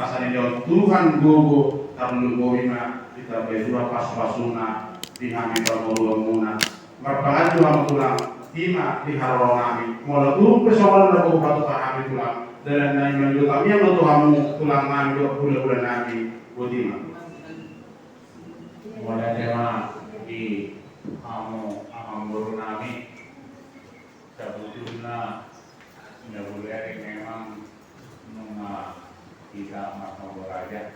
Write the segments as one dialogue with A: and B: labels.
A: asal jauh Tuhan gogo tarlu goima kita berdua pas-pasuna di kami permuluan merpangaju ang tulang tima di haraw namin mula tulong pesokan na kung pato kami tulang dalam na yung kami ang natuhamu tulang namin do hula-hula namin budima
B: mula tema di kamu ang guru namin sebetulnya boleh memang kita makhluk raja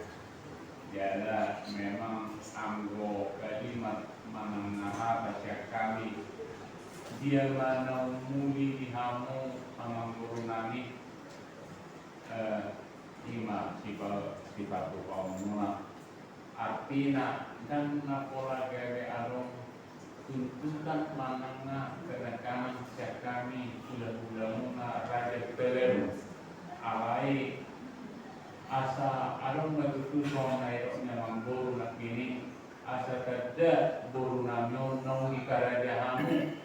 B: jadi memang anggo kalimat menengah baca kami dia mana muli dihamu amang guru nami ima sifat umumna artina dan napola gere arong tuntutan manangna kenakanan sejak kami ulah-ulahuna raja pelem alai asa arong natutuso na ito na mangguru na kini asa kada buru namyon nong ikarajahamu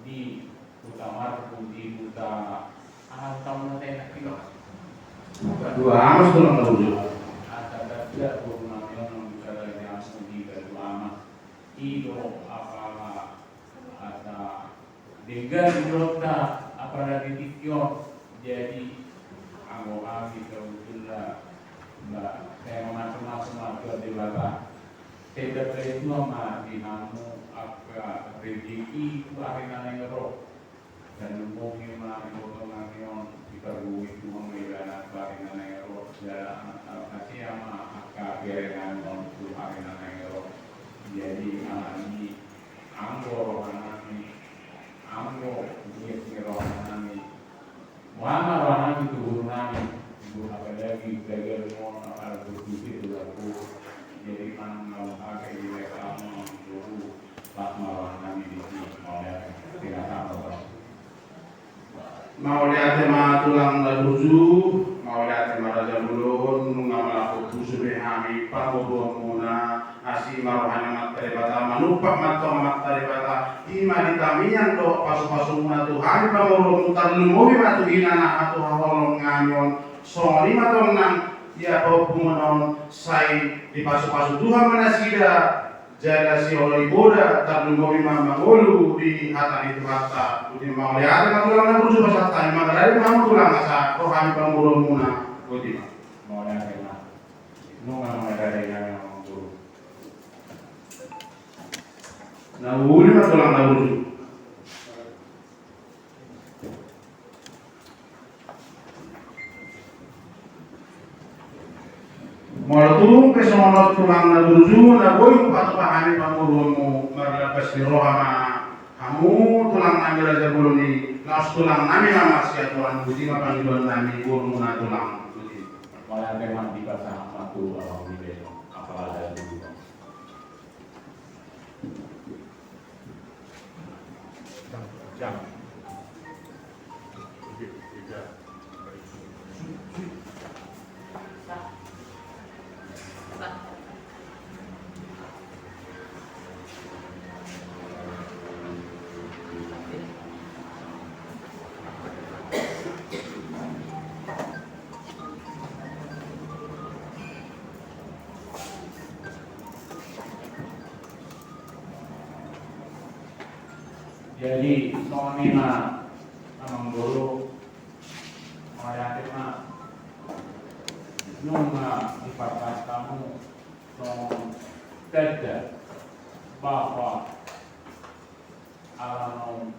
B: di utamar di utama tahun nanti nak kilo
A: dua amas tulang terwujud
B: asa kada buru namyon nong ikarajahamu di kedua ido apa asa dengan idota apa ditikyo jadi anggota kita udah mbak saya macam-macam di belakang tidak itu mah dinamu apa rezeki itu akhirnya ngero dan mungkin mah ngomongan diperlu itu mengira akhirnya ngero dan kasih ama akak gerengan untuk akhirnya ngero jadi ini anggo anani anggo dia ngero anani Muhammad orang itu guru nami guru apa lagi belajar mau apa berbudi itu aku jadi kan kalau pakai di kamu guru pas malam nami di sini mau lihat tidak sama
A: mau lihat tema tulang terwujud mau lihat tema raja bulun mengamal aku sudah kami pamobuan muna nasi marohana materi bata manupak materi bata ima ditamian do pasu-pasu muna Tuhan pamobuan mutarlu mobi matu hinana atau hawalong nganyon so lima tonang ya bau pumunon sai di pasu-pasu Tuhan manasida jaga si oleh boda tarlu mobi mamangolu di hata itu hata uji mau lihat tulang na berusaha pasal ima dari mamu tulang asa rohani pamobuan muna uji
B: mau lihat nunga dari yang guru
A: na uli na tulang na berusaha Mulatung kesomonot tulang na duju na boy patupahani pamurunmu merlepas di rohama kamu tulang nami raja buluni laos tulang nami nama sia Tuhan puji ma panggilan nami guru na tulang puji
B: malah memang di bahasa satu orang video apa ada dulu jam jadi sonina amang guru ayat mah nunga ipatas kamu nong teda bahwa alam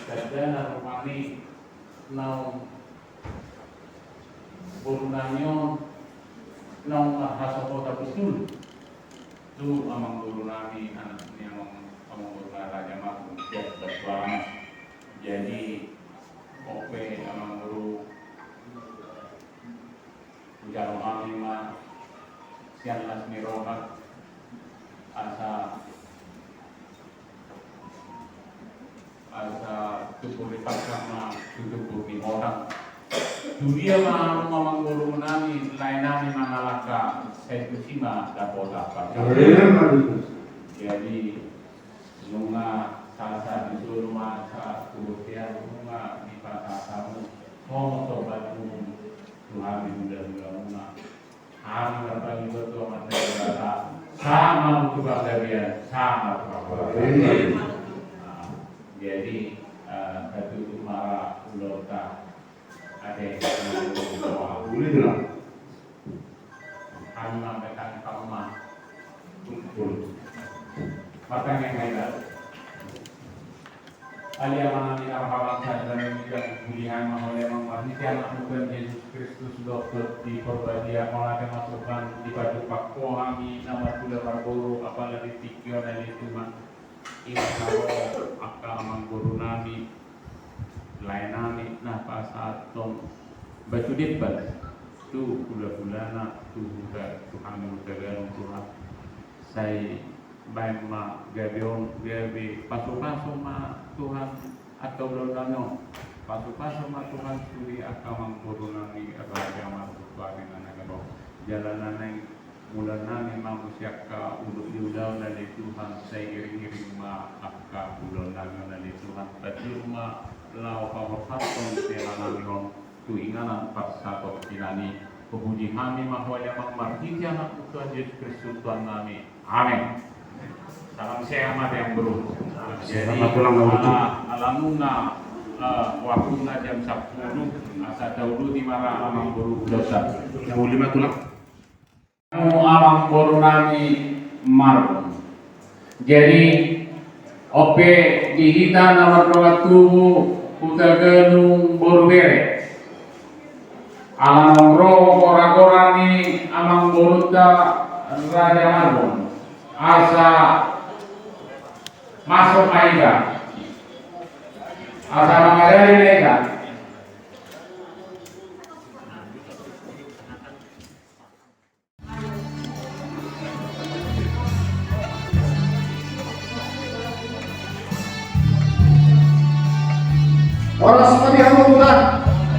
B: teda narumani nong burunanyo nong hasokota betul tu amang guru nami anak ni amang raja makhluk bersuara jadi oke amang guru ujar kami mah siang lasmi rohat asa tubuh lipat sama tubuh di orang dunia mah amang guru nami lain nami mangalaka saya kusima dapat apa jadi nunga sasa disuruh masa kemudian nunga di pasar kamu mau sobat Tuhan mudah-mudahan kami berpaling berdoa materi kata sama untuk bagian sama jadi satu mara ulota ada yang berdoa
A: Boleh
B: kami menyampaikan kalimat kumpul makanya yang lain Aliaman ini arhawan dan juga bulihan oleh menghormati anak Tuhan Yesus Kristus dokter di perbadia oleh masukkan di baju pakko kami nama Tuhan Barburu apalagi pikir dan itu mah ini kalau akan amang guru nami lainami nah pasal tom baju ditbal tu pula-pulana tu juga Tuhan mengucapkan Tuhan saya baik ma gabion gabi pasu-pasu ma Tuhan atau belum pasu-pasu ma Tuhan suri akan mengkurungi agama Tuhan dengan agama jalanan yang mulana memang usiaka untuk yudau dari Tuhan saya iring-iring ma akka bulan dari Tuhan tadi ma lau pawarhaton selanamion tu inganan paksa kau kinani puji kami mahwa yang marhiti anak Tuhan Yesus Kristus Tuhan kami amin. Salam sehat yang beruntung. Jadi alamuna waktunya jam 10 asa dahulu di mana amang buru dosa.
A: Yang 5 tulang.
B: Amang buru nami marun. Jadi ope dihita nama doa tubuh utagelung buru bere. Alang ro ora-ora ni amang buru da raja marun. Asa masuk aida asa mengadari aida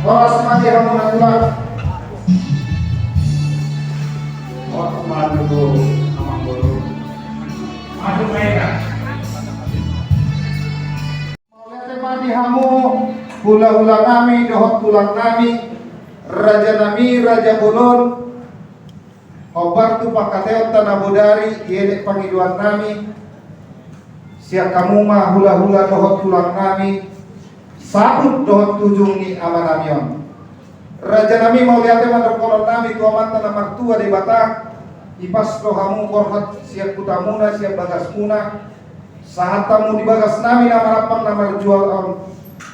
C: Oras mati hamunan
B: waktu madu amang buru masuk aida
C: mati hamu hula-hula nami dohot tulang nami raja bulun obar tu pakateot tanah bodari yedek pangiduan nami siak kamu mah hula-hula dohot tulang nami sabut dohot tujung ni amanamion raja nami mau lihat teman kolon nami tuaman tanah martua di Batak ipas rohamu korhat siap kutamuna siap bagas muna saat tamu di bagas nami nama rapang nama jual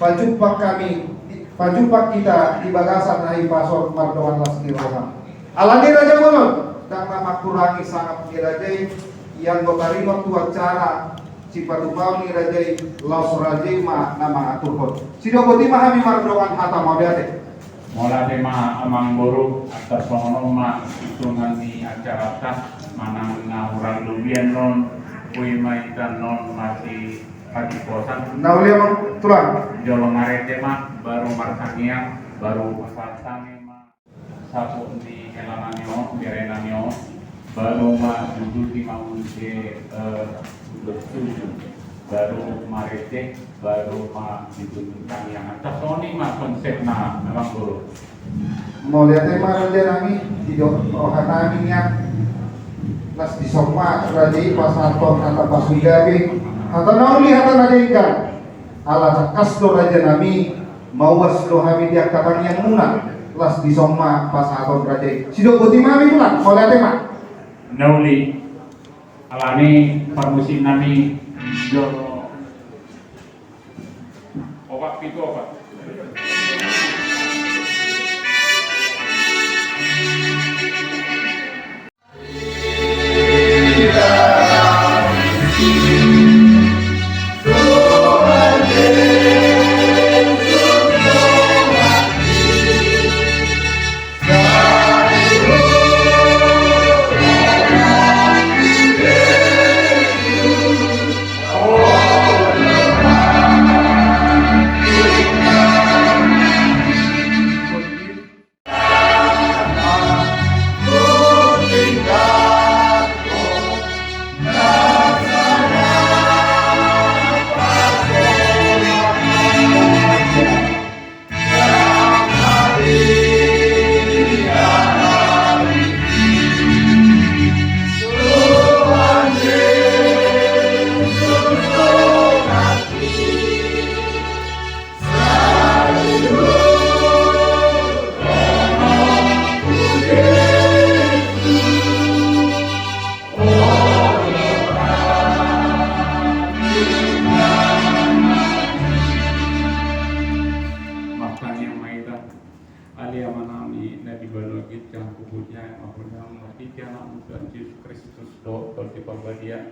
C: pajumpak kita di bagasan hai pasor mardoan lasni roham alani raja mulun dan nama kurangi sangat dirajai yang bertarima tu acara Cipatupau ni rajai laus rajai ma nama aturhot sido boti mahami mardoan hatam mabiate
B: mola tema amang buru atas pengonom ma hitungan di acara tas manang ngurang lubian non kui maitan non masih pagi kosan
C: naulia mang tulang
B: jolong arete mah baru marsangia baru pasang mah sapu di elananio berenanio baru mah duduk di maunce baru marete baru mah ditunjukkan yang atas Sony mah konsepnya memang buru
C: mau lihat tema raja nami tidak ohanaminya las di somma rajai pasanton atau pasugabi atau nauli atau nadaikan ala kasdo raja nami mawas lo hami dia katang yang muna las di somma pasanton rajai sido buti mami pulang mau lihat tema
B: nauli alani permusim nami jolo obat itu obat Oh kami na dibalagit yang kubutnya mahunang matitya na Tuhan Yesus Kristus do tolti pagbadia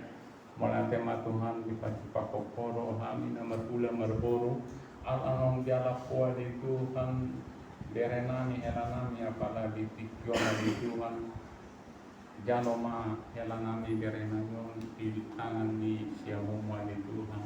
B: malatema Tuhan di pagpapakokoro kami na marpula marboro al-anong dialap po di Tuhan derenami helanami apalagi tikyo na di Tuhan jaloma helanami derenami di tangan di siamuma di Tuhan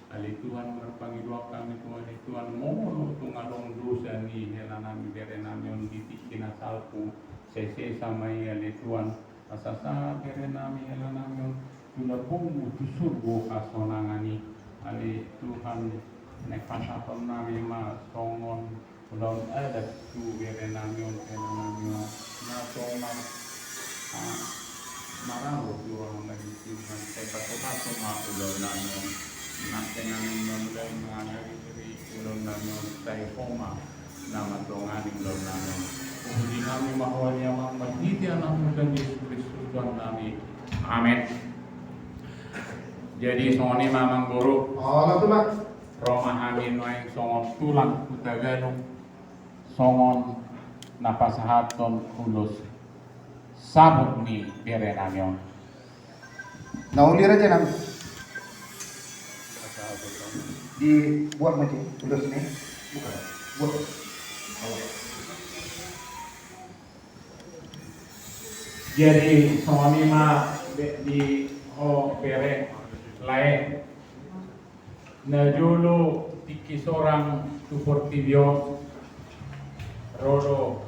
B: ali Tuhan berpangidwa kami Tuhan ali Tuhan mohon tungalong dosa ni helanami derenami on ditik kinasalpu sese samai ali Tuhan asasa derenami helanami on tunabungu tusurgo kasonangani ali Tuhan nekasapon nami ma songon ulang ada tu derenami on helanami na songan maralo Tuhan lagi Tuhan saya pato ma ulang nami natin namin mamulay mga nari-nari ulong namin tayo poma na matulunganing ulong namin. Kung hindi namin makuha niya mga magtitiyan ang Tuhan Yesus Kristus Tuhan namin. Amen. Jadi songoni mamang guru
C: Allah tuh, Mak.
B: Roma amin waing songon tulang kutagalong songon napasahaton ulos sabot ni bere namin.
C: Naulir aja nang dibuat macam ulos nih, bukan buat.
B: Jadi suami ma di bere lain na dulu tiki seorang tuportibio rodo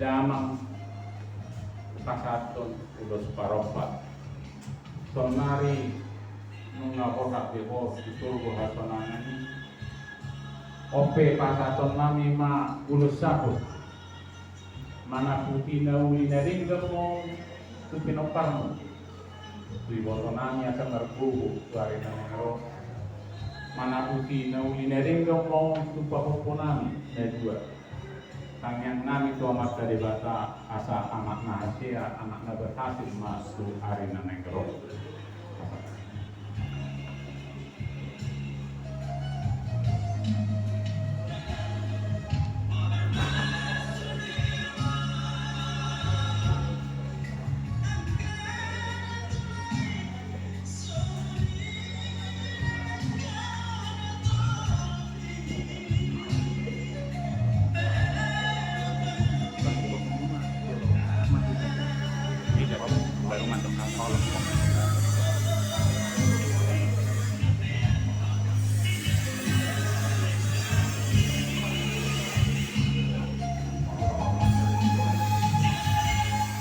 B: damang pasaton ulos paropat sonari nunga orak bebo diturgo hasonangani ope pasaton nami ma ulus sabut mana putih na uli na rin mo tu pinopar mo tu ibotonami asa marbugo tuari na nero mana putih na uli na rin mo tu papoponami na dua tangyang nami tu amat dari bata asa amat na hasia anak na berhasil masuk arena negro.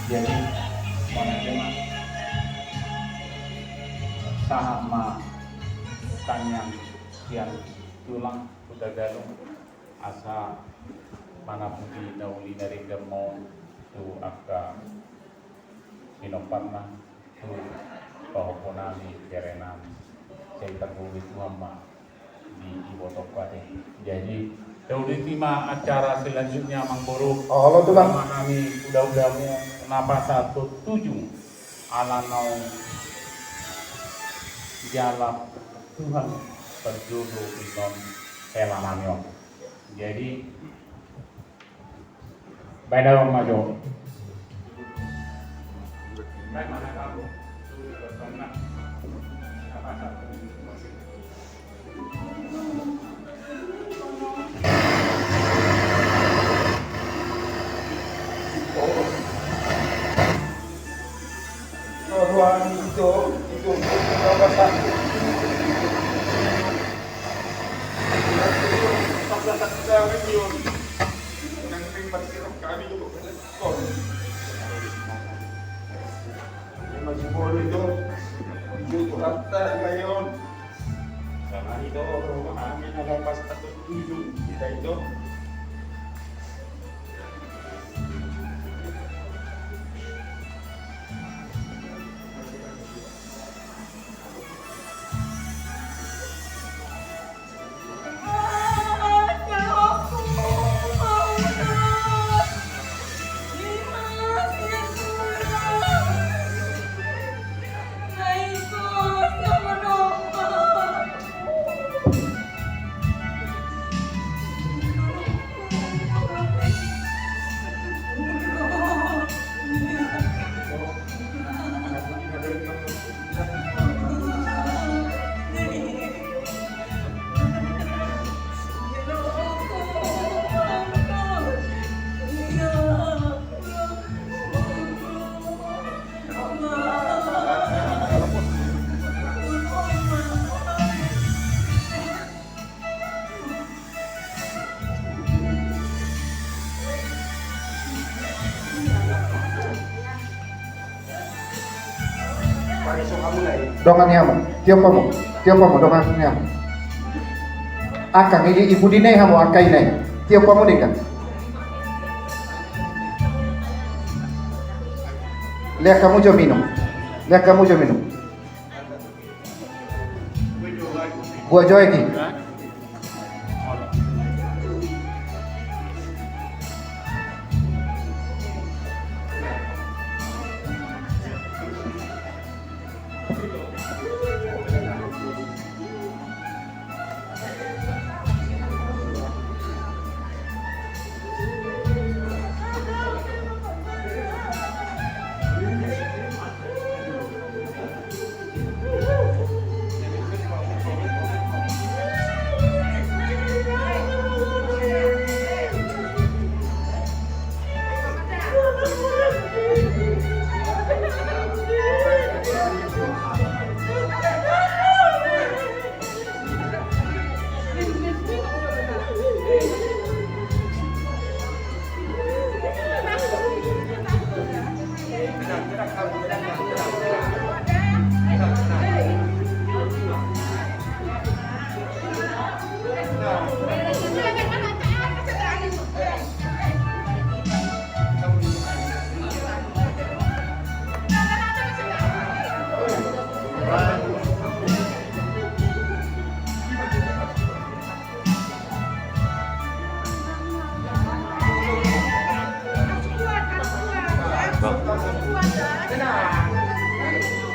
B: Jadi mana sahama tanyang yang tulang kuda galung asa mana putih nauli dari gemong tu akka sinoparna tu pahoponami kerenami saya tergulit Muhammad di Ibotokade. Jadi Daulima acara selanjutnya Manggoro.
C: Allah tuh, Bang.
B: Kami udah-udahmu kenapa 17 alanau jalan Tuhan berjodoh inon helananyo. Jadi beda majo. Baik mana kamu? Berkenan. Apa satu?
C: Ruang itu apa sah? Saya menyuruh nanti masih kami itu kon. Masih boleh itu untuk rata ngayon. Karena itu rumah kami ada pas 7 kita itu. Dongan yamu, tiap kamu dongan yamu. Akang ini ibu dine hamu akai nai, tiap kamu dekan. Lihat kamu jo minum. Buat joy ki.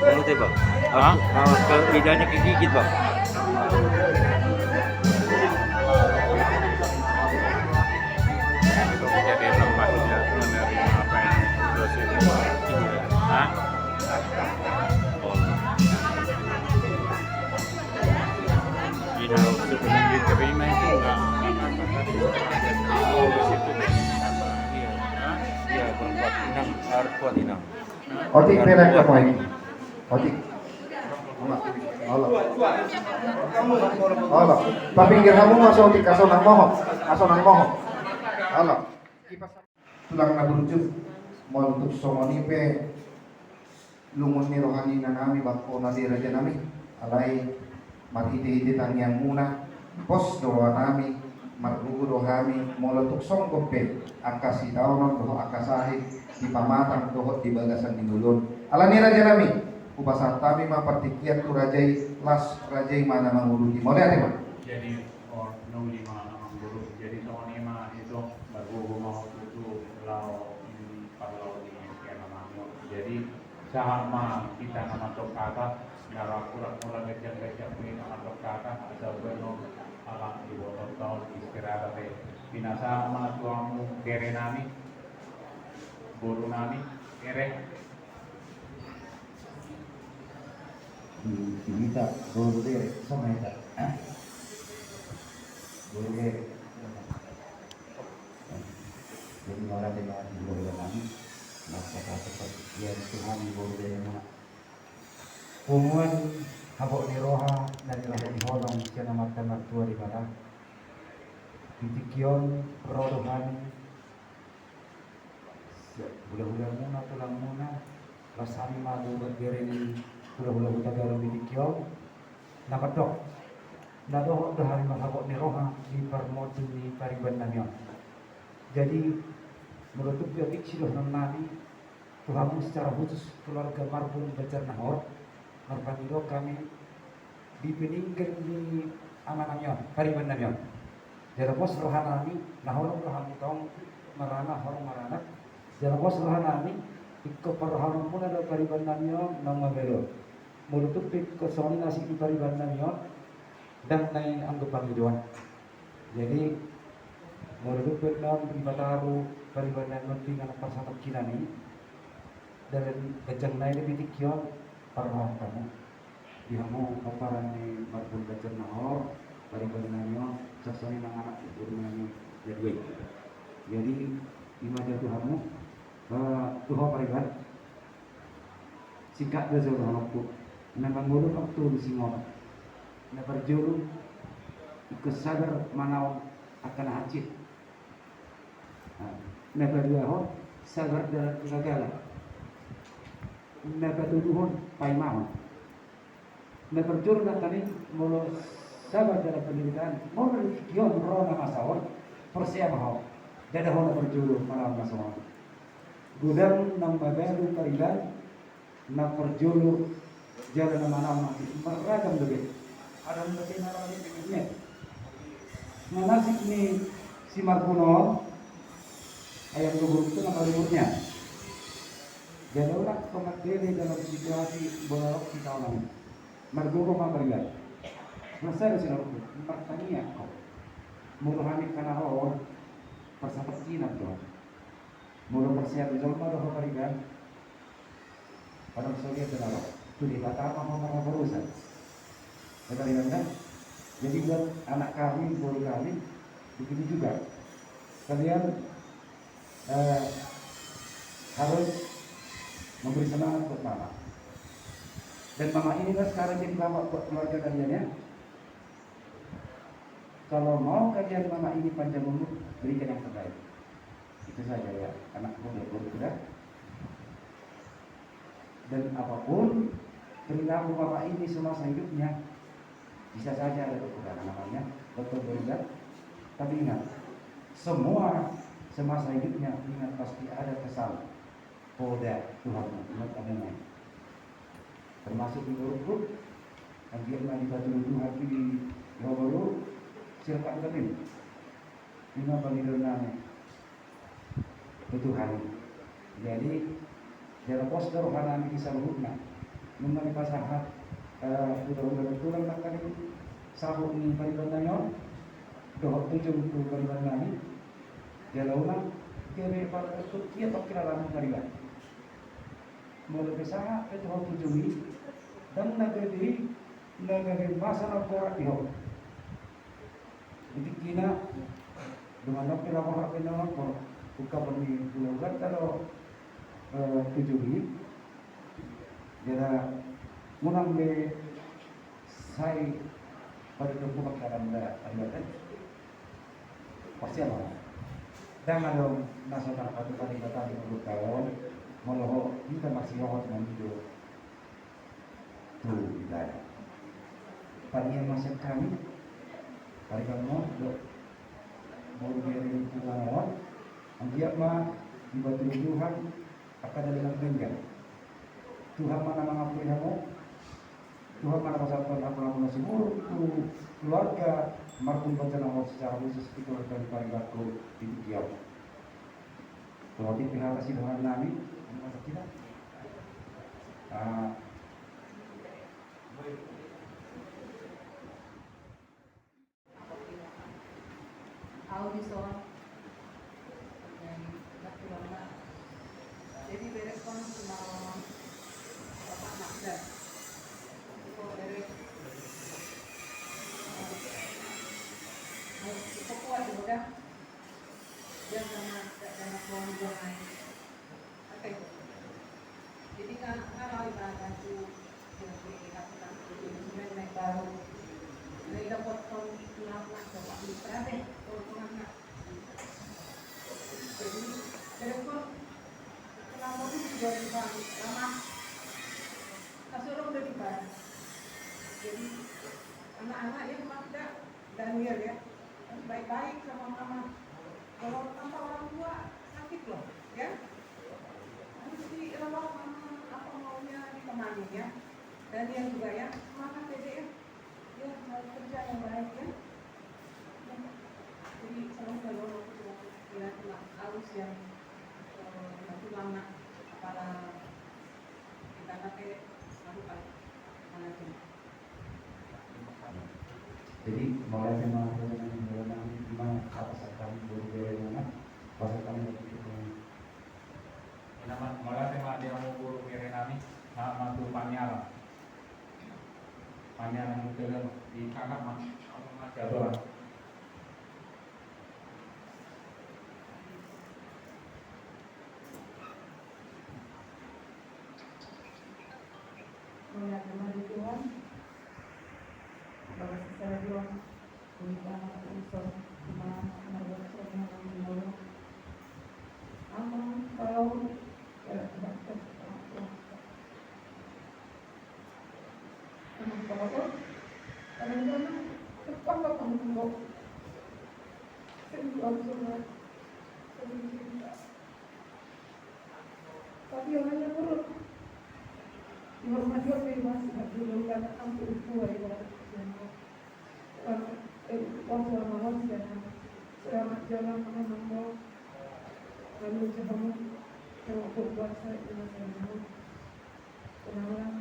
D: Ano tayo ba? Lidahnya kegigit bang?
B: Jadi lemahnya menerima apa yang dosis Hah? Tidak untuk diterima itu enggak
D: Iya, kuat inang, harus kuat inang.
C: Otik merah kamu ini. Otik. Allah. Papinggir kamu masuk otik asonang moho. Allah. Tulang na burujuk. Mau untuk somoni pe lungun ni rohani na nami bako na di raja nami. Alai matiti tangyang muna. Pos doa nami. Marlugu dohami. Mau untuk songkop pe. Akasi taunon doho akasahi. Di pamatang doho di bagasan di dulun. Alani raja nami. Upasar kami mapartikian tu rajai las rajai mana mangurudi. Mau lihat ya,
B: jadi nuli mana mengguru. Jadi soalnya mah itu baru mau itu lau ini kalau di kena mangut. Jadi sama kita nama tokata nara kurang gejak ini nama tokata ada benar alam di bawah tahun istirahat deh. Binasa mana tuamu kere nami, guru nami kere.
C: Kita guru deh sama kita. Guru deh. Jadi orang dengan guru kami, maka seperti dia Tuhan guru deh mana. Umuan habok di roha dari roha di holong siapa mata mertua di mana. Pitikion rodohan. Bulan-bulan muna tulang muna. Rasami malu bergerin. Bulan-bulan kita garam pitikion. Napadok. Nadoh dah hari habok di roha di permotin di pariban namion. Jadi menutup jotik siloh nami Tuhanmu secara khusus keluarga Marbun Bajar Nahor Marpanido kami dipiningkan di amanamnya pariban namion. Jadi pos rohanami nahor rohani tong marana horong marana. Jadi pos rohanami ikut perrohanan pun ada pariban namion nang mabelo. Menutup kosong nasi di pariban namion dan naik anggapan hidupan. Jadi menutup dalam Bataru paribanan penting anak persatu kinani dan kejang naik lebih tikion perlahan kamu dihamu kaparan di Marbun Bajar Nahor paribanannya saksoni nang anak ibu nani jadway. Jadi lima jatuh hamu tuho pariban singkat dah jauh hanapku memang mulut waktu di Singon never juru kesadar manau akan hacit never dua sadar dalam kegagalan
E: nagkatuduhon paimahon. Nagperjur na kami mula sabar dalam pendidikan, mula kiyon rona masawon, persiap ho, dadahon na perjuru malam masawon. Gudang ng maberu kailan na perjuru jalan na manam masih meragam lebih. Ada lebih narasi begini. Nasib ni si Markuno ayam gubuk itu nama liburnya. Jadaulah pemateri dalam situasi bolak di tahun ini. Margogo mabarigan. Masa si Markuno bertanya kok. Muluhani kana ho persapat Cina tuh. Mulu persiap di zona doh mabarigan. Padang Soviet denaro. Itu dikatakan mau berusaha. Berikan kan? Jadi buat anak kami, guru kami, begitu juga. Kalian harus memberi semangat buat mama. Dan mama ini kan sekarang jadi bapak buat keluarga kalian ya. Kalau mau kajian mama ini panjang umur, berikan yang terbaik. Itu saja ya, anakku ya sudah. Dan apapun perilaku bapak ini semasa hidupnya, bisa saja ada kekurangan namanya, betul benar. Tapi ingat, semua semasa hidupnya ingat pasti ada kesal pada Tuhan umat agama. Termasuk di grup akhirnya dibantu Tuhan di Roboru silakan kami. Ini panggilannya Tuhan. Jadi dalam poster rohani kisah luhurna mengenai pasangan udah tulang nak kali sabuk ni paribananyo doh tujuh paribanani jalaunan kere pada itu dia tak kira lalu pariban mulai besar itu tujuh ni dan negeri masa nak diho jadi kina dengan nak kira apa nak buka pergi pulau kalau tujuh ni jadi munang de sai pada tubuh dalam ayat pasti apa? Jangan dong nasional atau tadi kata di mulut kawan malah kita masih awat mengido tuh tidak. Pagi masih kami hari kamu mau beri tujuan ambiak mah dibantu Tuhan akan dalam tinggal. Tuhan mana mengampuni kamu, Tuhan mana pasal aku semua itu keluarga markum bencana secara khusus itu dari paribaku di Kiau. Kalau di pihak kasih Tuhan kami, masa kita.
F: Audison dan Natulama. Jadi berespon sama Bapak Magda. Itu dari itu kuat juga. Dia sama keluarga lain. Oke. Jadi kan kalau ibarat itu yang dikatakan itu sebenarnya baru. Jadi dapat tulang Bapak Mitra deh, tulang. Jadi berespon selama itu juga dibahas lama. Kasuruh udah dibahas. Jadi anak-anak yang Magda Daniel ya baik-baik sama mama. Kalau tanpa orang tua sakit loh, ya. Mesti rawat mama apa maunya ditemani ya. Daniel juga ya, semangat dede ya. Dia mau kerja yang baik ya. Jadi selalu kira-kira harus yang lama para kita pakai lakukan mana.
E: Jadi mulai memang memang atas kami guru mana pasal kami itu
B: nama mulai tema dia mau guru nami nama tu Panyala itu di kakak mah jadwal.
F: Melihat nama Tuhan, bahwa secara Tuhan kita usul kita mengusul mengusul. Aman kalau tidak konsulat penuh cinta. Tapi yang hanya perlu dihormati bebas, belum karena ampun tua ibarat konsulat mahal dan selamat jalan menemui lalu sebelum terlalu puasa dengan selamat kenalan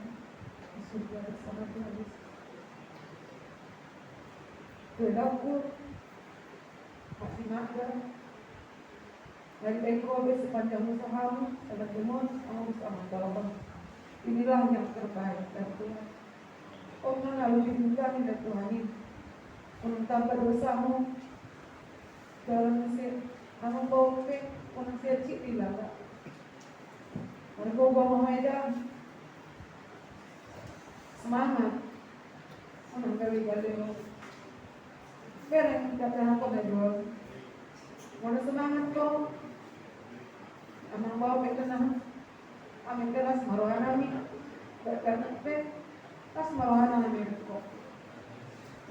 F: surga bersama Tuhan Yesus. Dapur masih makan dari ekor sepanjang usahamu sangat demon kamu bisa mendorong. Inilah yang terbaik dari Tuhan. Oh lalu dibimbing dan Tuhan menambah dosamu dalam Mesir kamu bawa ke Mesir Cipilala ada bawa Medan semangat menanggapi balik bereng kata apa dah jual mana semangat kau amang bawa ke sana amin keras marohana ni berkarena pe tas marohana ni kau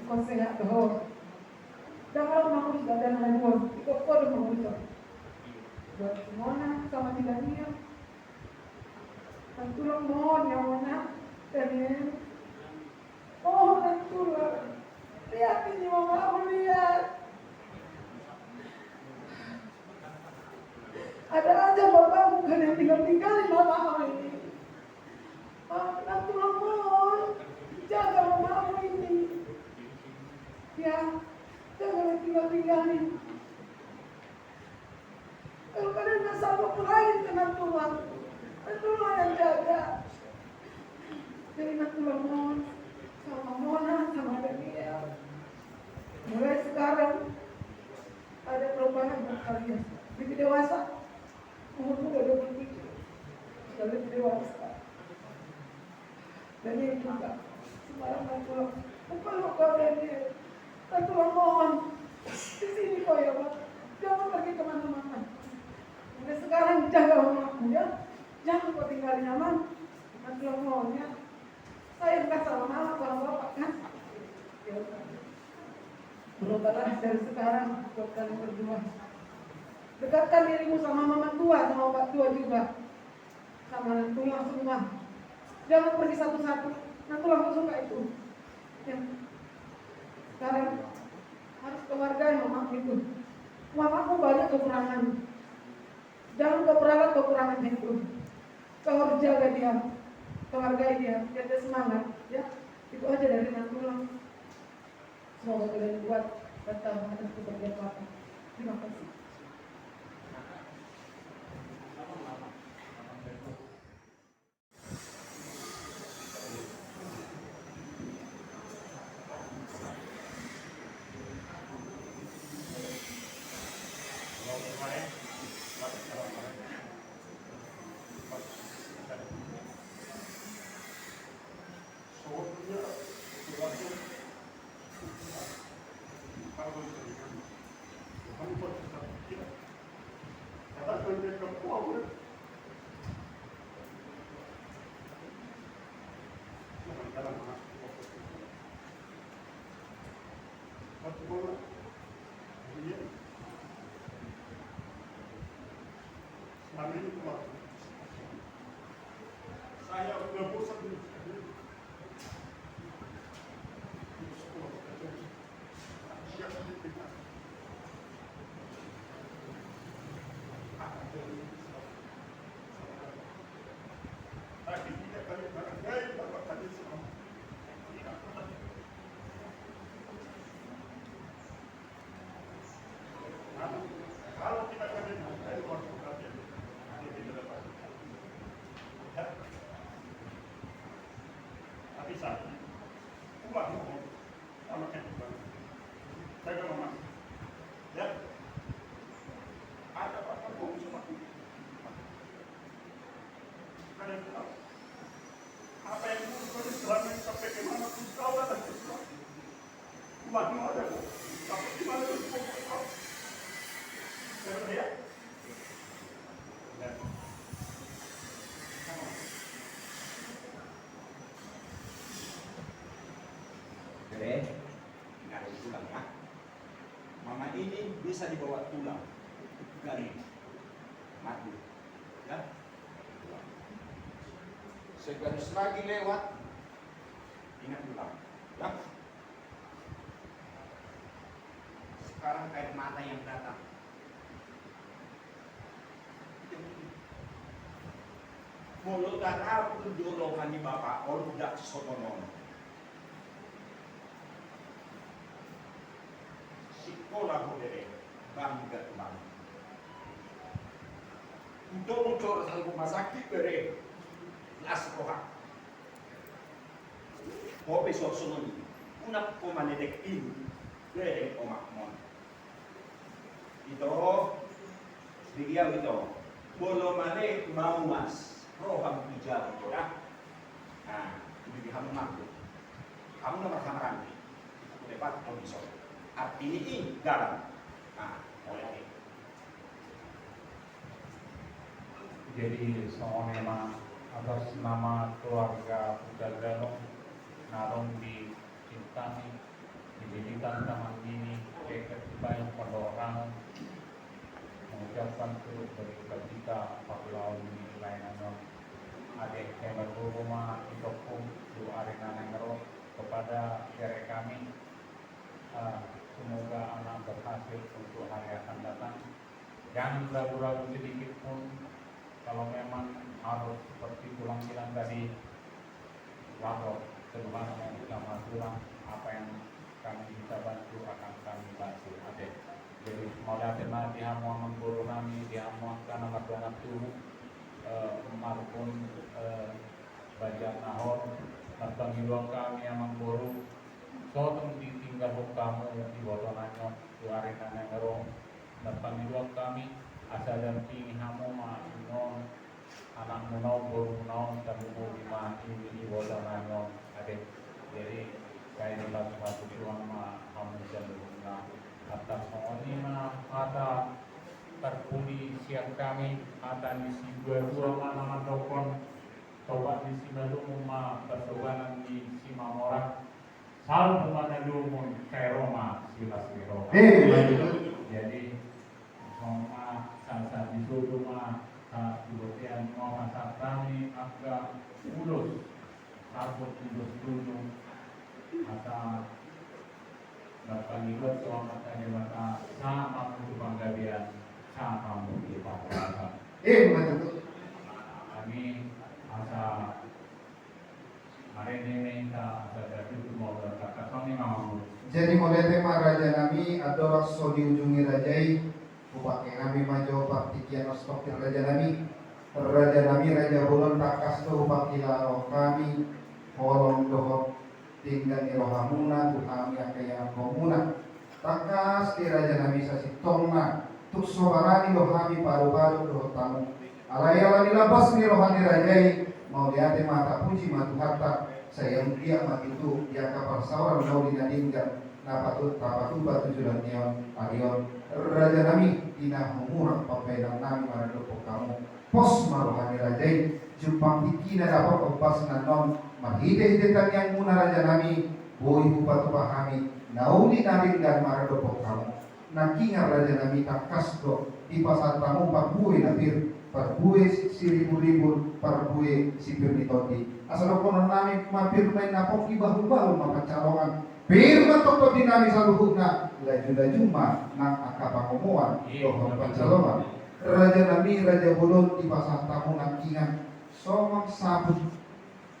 F: kau sehat dah jangan mahu dan dua ikut kau mahu buat mana sama tidak dia tulang mohon yang mana dan oh tulang lihat ini mama lihat ada aja bapak bukan yang tinggalin mama ini tulang mohon jaga mama ini ya jangan tinggalin kalau kalian tak sanggup lain dengan Tuhan Tuhan yang jaga jadi nak Tuhan mohon sama Mona sama Daniel mulai sekarang ada perubahan buat kalian lebih dewasa umurku udah 27 sudah lebih dewasa Daniel juga semalam nak Tuhan bukan kau Daniel nak Tuhan mohon di sini kau ya Pak jangan pergi kemana-mana mulai sekarang jaga mamaku ya jangan kau tinggal nyaman nak Tuhan mohon ya saya bukan sama mama sama bapak kan berubahlah dari sekarang buat kalian berdua dekatkan dirimu sama mama tua sama bapak tua juga sama tulang semua jangan pergi satu-satu nanti langsung suka itu ya. Sekarang harus keluargai mama itu mamaku banyak kekurangan jangan kekurangan itu kau harus jaga dia keluargai dia biar dia semangat ya itu aja dari Natulang semoga kalian kuat tetap atas kepergian Bapak. Terima kasih.
A: Saya sudah bosan di kalau kita dari konsultasi kita dapat tapi saat ubah sama kayak saya mama ya ada apa mau sama kalian tahu apa yang harus selama sampai ke mana pun kau datang ke sana ubah ada tapi di mana pun kau ya
G: Nggak ada pulang ya. Mama ini bisa bisa dibawa tulang garing madu ya. Segaris lagi lewat, ingat ulang ya. Sekarang air mata yang datang. Mulut darah pun dolongan di bapak, tidak sotonon. Sekolah modern, bangga banget. Untuk muncul rasa rumah sakit bere, las rohak. Mau besok sunyi, unak komanedek ini, bere omak mon. Itu, beliau itu, bolo mane mau mas. Roham hijau itu ya. Nah, ini kamu mampu. Kamu nomor sama kami. Lepas bisa. Artinya ini garam. Nah, oleh
B: Jadi soalnya atas nama keluarga Pudagrano narong di Cintani didirikan taman ini ketika yang pada orang mengucapkan turut berduka cita apabila ini lainnya adik yang berhubungan itopung du arena nengero kepada jari kami. Semoga anak berhasil untuk hari akan datang. Jangan ragu-ragu sedikit pun kalau memang harus seperti tulang bilang tadi, lapor Tuhan yang utama tulang apa yang kami bisa bantu akan kami bantu. Adik. Jadi mulai tema dihamuan guru kami dihamuan karena anak tubuh maupun bajak nahor tentang hidup kami yang mengguru sotong ditinggal kamu di botonannya duarin anak ngerong tentang hidup kami asal dan tinggi hamu ma non anak menau guru menau tamu lima ini di botonannya ada. Jadi saya dapat satu tuang ma hamu jalurnya atas mengenai ada terpuli siang kami ada misi dua nama dokon coba di Simalungun ma persoalan di Simamoran sal kepada lumun Roma silas Roma. Jadi sama salsa di rumah kemudian mau masak kami agak ulus takut ulus dulu masa dapat ikut soal tadi mata sama untuk penggabian sama mungkin pak.
C: Betul.
B: Kami asa hari ini kita asa dari mau berkata kami mau.
C: Jadi mulai tema raja nami atau so di ujungi rajai upake kami majo partikian stokir raja nami raja bulon takas to upaki laro kami holong dohot tinggal di rohamuna kami akaya komuna takas di raja nami sasi tongna tuk sobarani rohami paru-paru dohot tamu alaya labas ni rohani rajai mau lihat mata puji matu harta saya dia mati itu dia kapal sauran mau dinadingkan napatu batu julan neon arion raja nami ina humurang pampelang nami maradopok kamu pos maruhani rajai jumpang tikina dapat opas nanon mahide-hidetan yang muna raja nami boi bupatu pahami nauli naring dan maradopok kamu nakinga raja nami takas do di pasar tamu parbue nabir parbue si parbue si pirmitoti asal konon nami mabir main napok ibahu-bahu mapacalongan firman toko dinami saluhuna laju mah nang akapangomoan dohon pancalongan raja nami raja bulun di pasar tamu nakingan somang sabut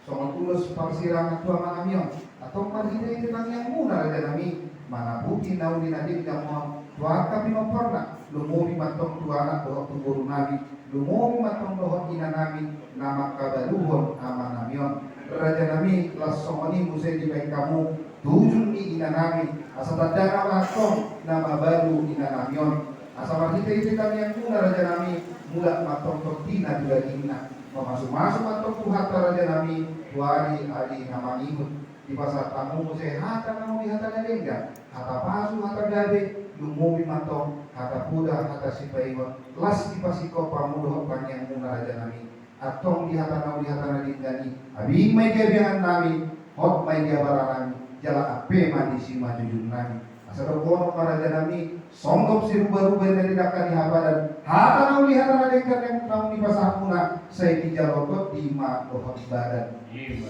C: somang tulus parsirangan tua manamion atau marhide nang yang muna raja nami mana bukti nauli nadim jamon tua kami pernah lumumi matong tua anak dohon tuburu nabi lumumi matong dohon ina nami nama kabaluhon ama namion raja nami lasomani musai di baik kamu tujun ni ina nami asa tadana matong nama baru ina namion asa marhite kami yang muna raja nami mula matong totina dua ina masuk matong tuhata raja nami tuari ali nama imut di pasar tamu musai hata namu di hata nadengga hata pasu hata gabe lumumi matong hata puda hata sipaimon las di pasiko pamudoh yang muna raja nami atong di hata namu di hata nadinggani abing may gabiangan nami hot may gabaran nami jala ape mandi si majujun nami Asa kono para janami songgop si rubah-rubah dari dakani habadan. Hata na uli hata na dengkan yang tahu di pasahuna saya di jalotot di ma dohot badan.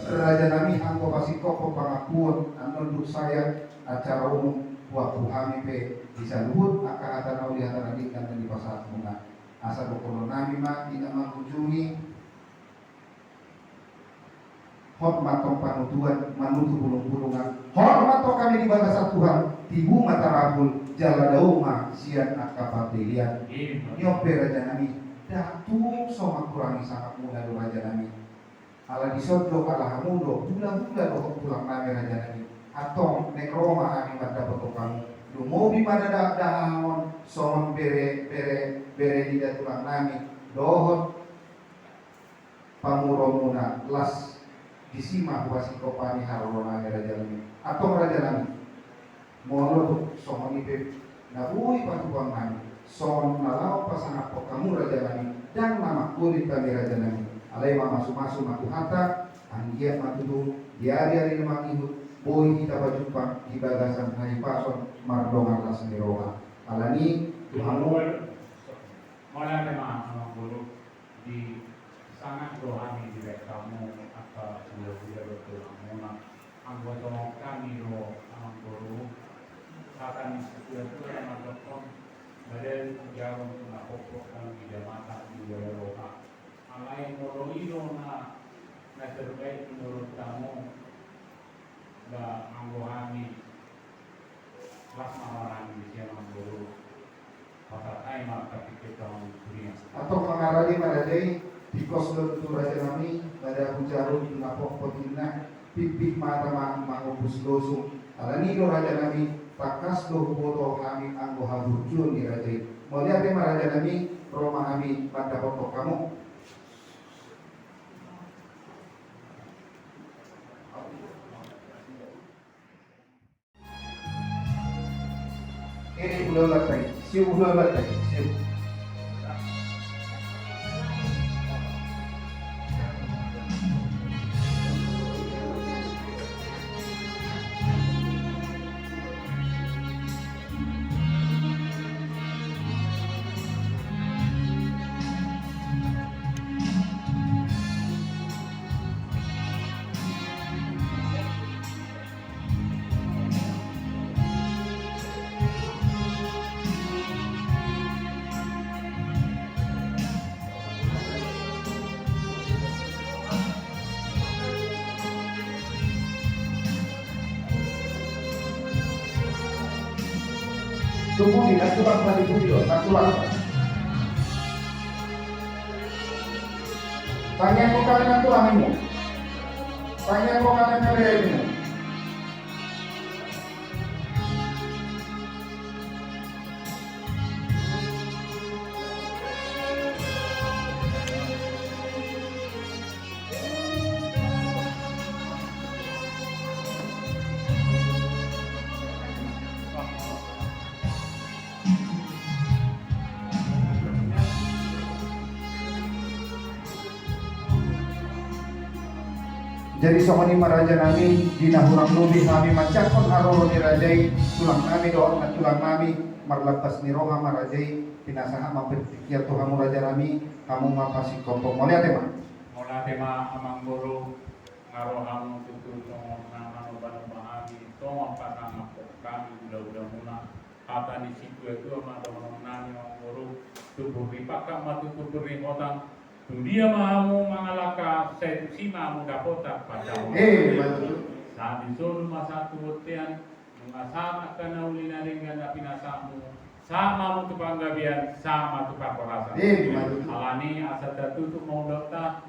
C: Raja nami angko pasiko pengakuan anunduk saya acara umum waktu kami pe bisa luhut aka hata na uli hata na dengkan di pasahuna. Asa kono nami ma tidak mengunjungi hormat tong panutuan manutu bulung-bulungan hormat tong kami di bangsa Tuhan tibu mata rabul jala dauma sian akapatilian nyope raja nami datung soma kurangi sangat muda do raja nami ala disodo ala hamudo bulan-bulan do pulang nami raja nami atong nek Roma kami mata potong kamu lumobi pada dahon somon bere di tulang nami dohon pamuromuna las disima wasi kopani harona raja nami atau raja nami molo somoni pe nabui patuang nami son nalau pasang kamu raja nami dan nama kulit kami raja nami alai masuk matu hata anggiat matu diari lemang ibu boy kita bajupang di bagasan hari pason mardongan las niroha alani Tuhanmu
B: mulai memang guru di sangat rohani di kamu apa sudah betul mona anggota kami ro guru akan itu yang melakukan badan jauh na pokok dan tidak mata di roha alai moro ino na terbaik menurut kamu da anggohani las mawaran di siang guru pada aimat tapi kita dunia
C: atau mengarali madadai di koslo itu raja nami pada hujarun napok potina pipik mata mangopus dosu alani do raja nami takas do boto kami anggo haburjun ni raja melihat raja nami Roma kami pada pokok kamu ini ulah latai siu ulah latai siu Tumbuhi dan tulang tadi budi tak tulang. Tanya kau kalian tulang ini. Tanya kau kalian kalian ini. Jadi somoni maraja nami dina hurang lubi nami macakon haroro ni rajai tulang nami doon na tulang nami marlapas ni roha marajai pinasaha mapetikia Tuhan raja nami kamu mapasi kompong mulai tema
B: amang guru ngaroham tutu tong nama noban bahagi tong patang kami udah muna kata di situ itu ama dong nani guru tubuh ripaka matu tubuh ripotang dia mau mengalaka sensi mau dapota pada saat disuruh masa tuutian mengasama karena ulina dengan pinasamu sama untuk panggabian sama untuk pakorasa alani asa tertutup mau dokter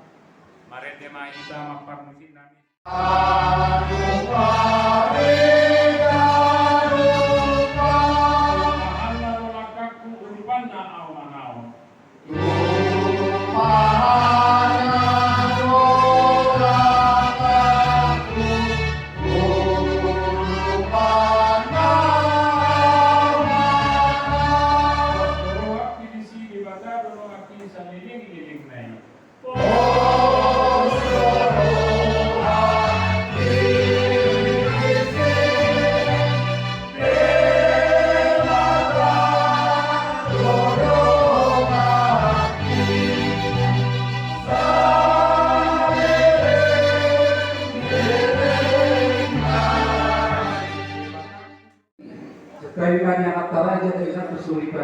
B: mari tema kita makan musim nami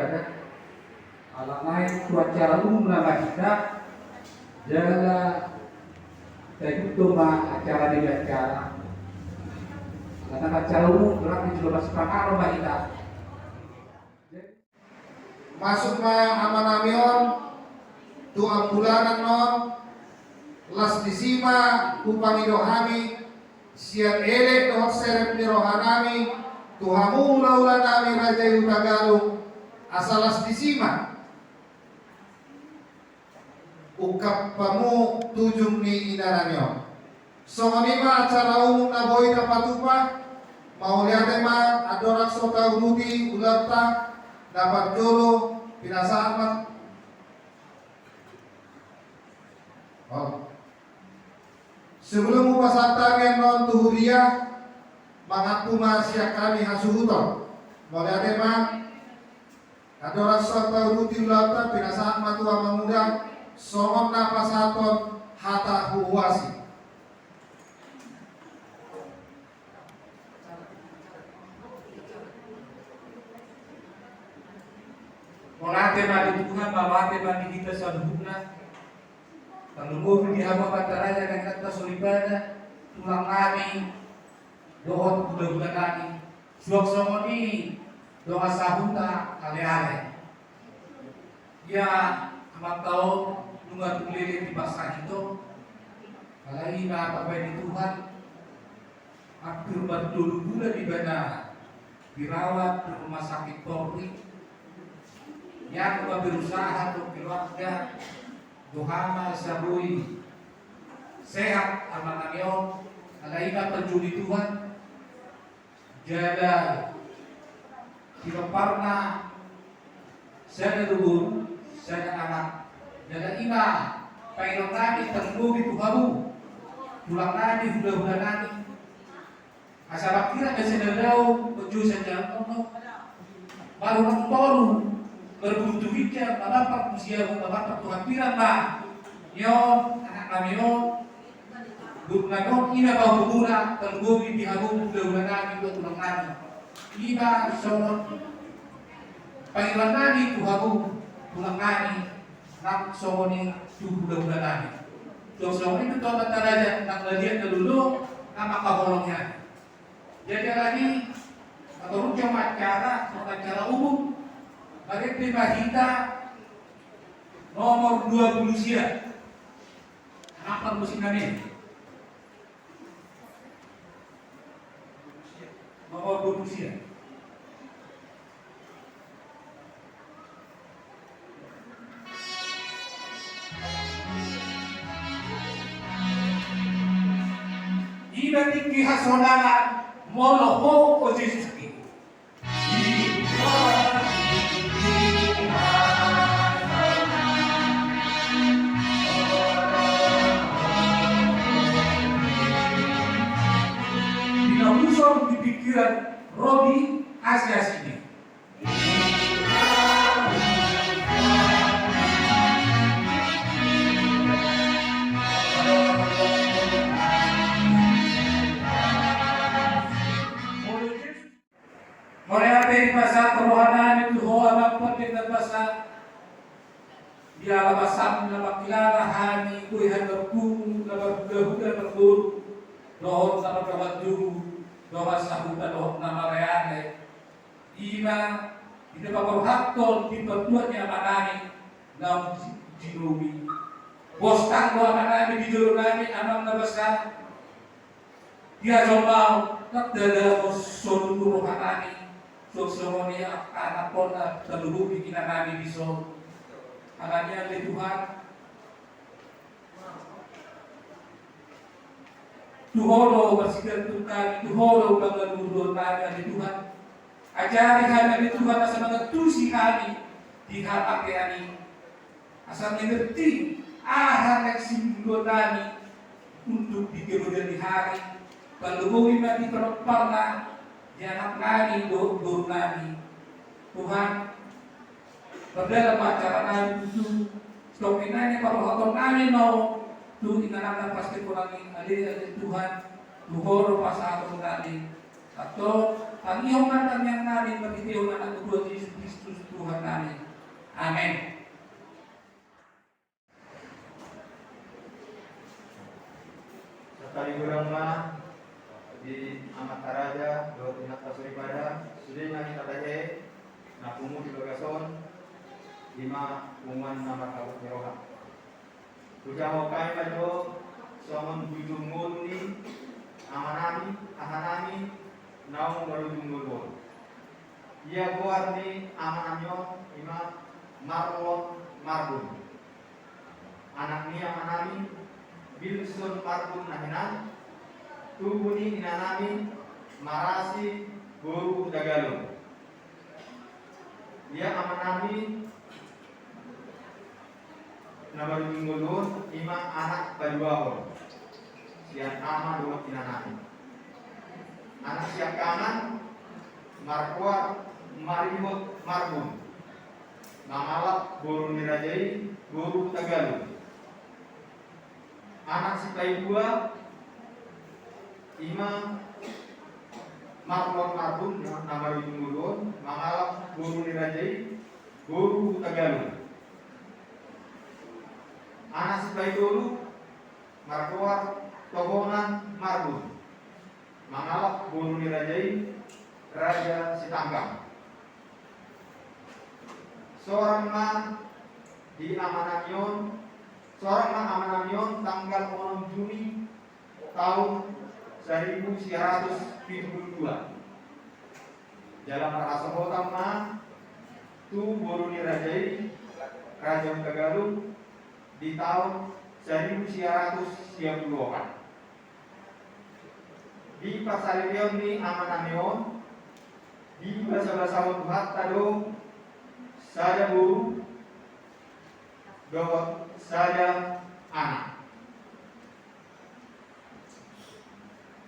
E: kan? Alamai acara umum nama kita jala tuma acara di acara. Karena acara umum berarti juga masuk pakar rumah kita.
C: Masuk na amanamion tu ambulanan non las disima upang idohami siat elek dohot serep ni rohanami tuhamu ula nami raja Tagalog asalas disima ukap pamu tujung ni inanamyo. So kanima acara umum na boy na patupa mau lihat ma adorak sota urudi ularta dapat dulu pinasaan. Oh. Sebelum upasatagen non tuhuria mangaku masya kami hasuhuto boleh ada mah adorak sota urudi ularta pinasaan matua mamuda songon napasaton hata huwasi.
B: Molate mali Tuhan, mawate mali kita sa duhuna. Tanunggo di hama bataraja ng kanta solibada, tulang nami, doon bulan-bulan nami. Suwag-suwag ni, doon sahuta, ale-ale. Ya, amang taon, nung atulili di basa ito, kalai na pagpay ni Tuhan, hampir 40 bulan di bana, dirawat di rumah sakit Polri, yang berusaha untuk keluarga dohama sabui sehat amanamyo alaina penjuli Tuhan jada kiloparna sana dubur sana anak jada ina pailong nani tanggubi Tuhamu tulang nani hula-hula nani asal kira kesenadau penjuli saja baru nonton berbutuh hijab, bapak usia bapak Tuhan piran lah, yon anak kami yon, bukan ina bau bubura, tergobi diharum bulan nani dua tulang nani, ina son, panggilan nani tuharum tulang nani, nak soni tuh bulan nani, tuh soni itu tuh antara nak ladian dulu, nama kabolongnya, jadi lagi atau cuma acara umum. Bagi prima kita nomor 20 sia. Apa musim kami? Nomor 20 sia. Ina tinggi hasonangan moloho o Jesus Christ. Di pikiran Robi Asia sini. Mulai dari masa kerohanian itu hoa penting dan masa dia labasan nama kilala hani kuihan berkum nama budak-budak berburu dohon sama kawan juru doa sahuta doa nama reane ina ita paparuhatton di pertuanya manani nam jinumi bostang doa manani di juru nani amang nabasa dia coba tak dalam solu rohanani sosomoni anak pona terlubu bikin nani di sol anaknya oleh Tuhan Tuhoro bersihkan tukang, Tuhoro bangun nada di Tuhan. Ajari kami di Tuhan asal mengetusi kami di hal ini. Asal mengerti yang simbol kami untuk di kemudian hari. Kalau bumi mati terpana, jangan kami dor kami. Tuhan, dalam acara kami itu, stok ini kalau hotor kami mau tu inanatan pasti kurangi adik Tuhan luhur pas aku tadi Atau ang iyong matanyang namin magitiyo na ang Diyos Yesus Kristus Tuhan namin. Amen.
H: Sa kaliguran ma di amat karaja do tinat pasuripada sudah na kita na pumu di bagason lima kuman nama kabut meroha. Tujaho kai majo somon bujung ni amanami naung marujung ngulun. Ia buat ni amanamyo ima marlon marbun. Anak ni amanami bilsun marbun nahinan tubuni inanami marasi guru dagalun. Ia amanami namarujung ngulun ima anak baduahon. Sian ama dua inanami. Anak siap kanan markuat marimut marbun mangalap boru nirajai boru tagalu. Anak si dua ima marlon marbun nama ujung mangalap boru nirajai boru tagalu. Anak si dulu markuat tohonan marbun mangalap boru nirajai raja Sitanggang. Seorang di Amanamyon, tanggal 6 Juni tahun 1972. Dalam rasa utama tu boru nirajai raja Tagalu di tahun 1934. Di pasalion ni amanamyon di bahasa Tuhan tado sada guru dawat sada anak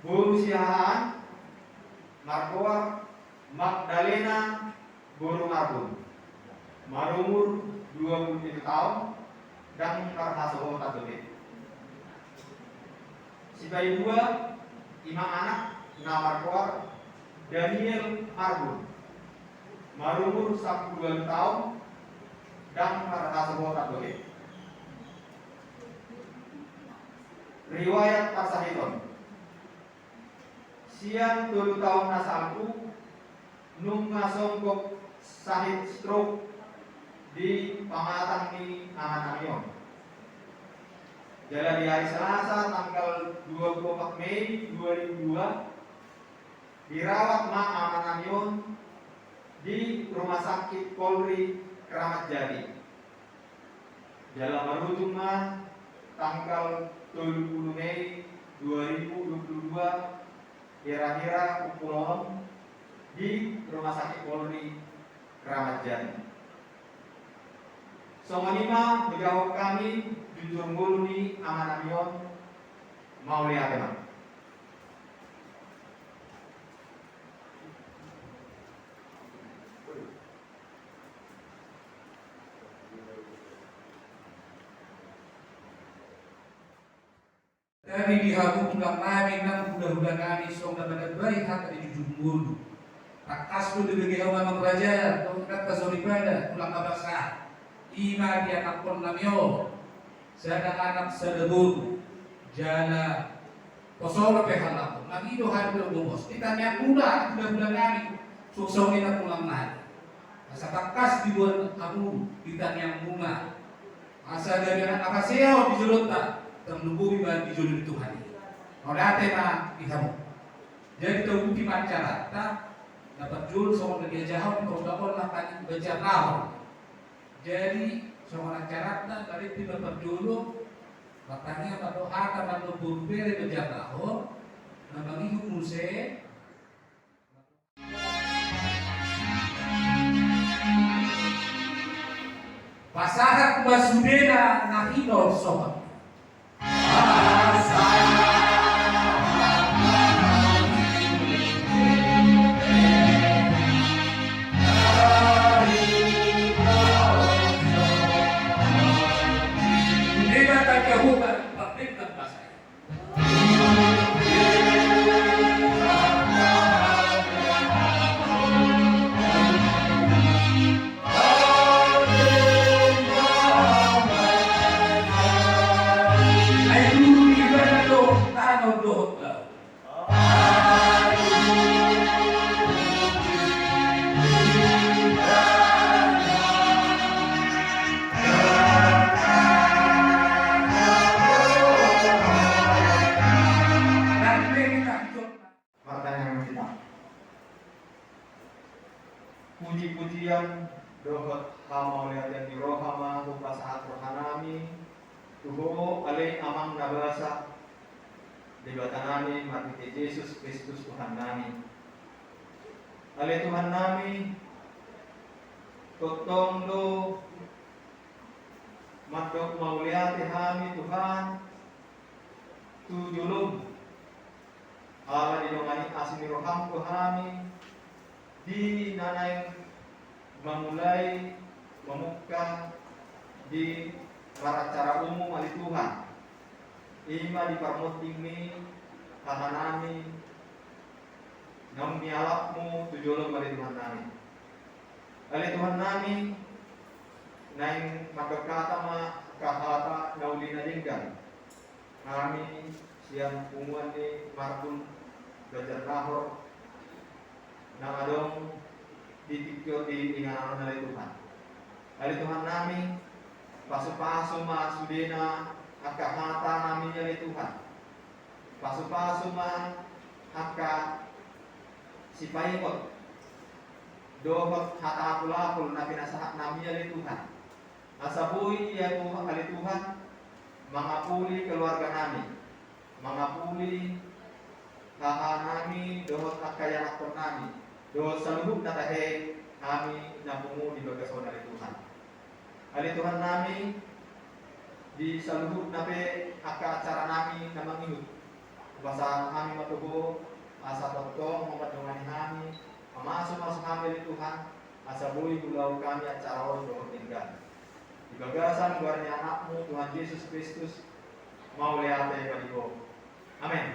H: guru siahaan Markoa Magdalena guru marbun marumur 27 tahun dan karhasoho tatoke sibai dua 5 anak nama Markoa Daniel Marbun marumur 12 tahun dan karhasoho tatoke. Riwayat pasahiton siang 7 tahun nasalku nung ngasongkok sahit stroke di Pangatang ni Amanamyon. Jalan di hari Selasa tanggal 24 Mei 2002 dirawat Ma Amanamyon di Rumah Sakit Polri Kramat Jati. Dalam merujuk Ma tanggal 30 Mei 2022 kira-kira pukul di Rumah Sakit Polri Kramat Jati. Somanima menjawab kami jujur nguluni Amanamyon mau lihat teman.
B: Kami dihabuk ulang namin ng hula-hula namin sa mga nagbarik hata di jujur ngulu. Takas ko dibigay ang mga raja, tongkat kasoribada, ulang kabasa. Ima di anak pon namyo. Sada anak sadabur jana kosoro pehalap nagido hado bungos kita nya muda bulan kami suksoni na pulang naik asa takas dibuat kamu kita yang bunga asa dari anak akaseo dijulunta ternubuhi ban dijulun Tuhan orate na ikamu jadi tahu di mancara ta dapat jul sama dia jahon kalau dapat lakukan bencana jadi sama caranya dari tidak berdulu katanya pada akan ada berbeda berjauh namanya muse pasahat basudena nahido sobat atau dohot lah.
H: Pertanyaan kita. Puji-pujian dohot hama oleh yang dirohama hupa saat rohanami tuho ale amang nabasa di batanami mati Yesus Kristus Tuhan nami. Ale Tuhan nami totong do madok mauliati hami Tuhan tujulum ala dinongani asmi roham Tuhami di nanay memulai memuka di cara umum ali Tuhan ima di parmoting tahanami nam mialapmu tujulum ali Tuhan nami ali Tuhan nami naing magkakata ma kahata naulina dinggan kami siang umuan ni Markun belajar kahor na adong titikyo di ingananon na Tuhan. Ali Tuhan nami paso-paso ma sudena akahata nami ni Tuhan. Paso-paso ma aka sipaikot dohot hata apul-apul na pinasahat nami ni Tuhan. Asabuhi ya Tuhan ali Tuhan mangapuli keluarga nami. Mangapuli nami dohot akaya aktor nami dohot saluhuk na tahe kami napungu di bagason ali Tuhan. Ali Tuhan nami di saluhuk na pe aka acara nami na mangihut basa kami matubo asa totong mamadungani kami masuk kami ali Tuhan asa bui bulau kami acara on dohot tinggal di bagasan luarnya anakmu Tuhan Yesus Kristus mau lihat ya baliho. Amin.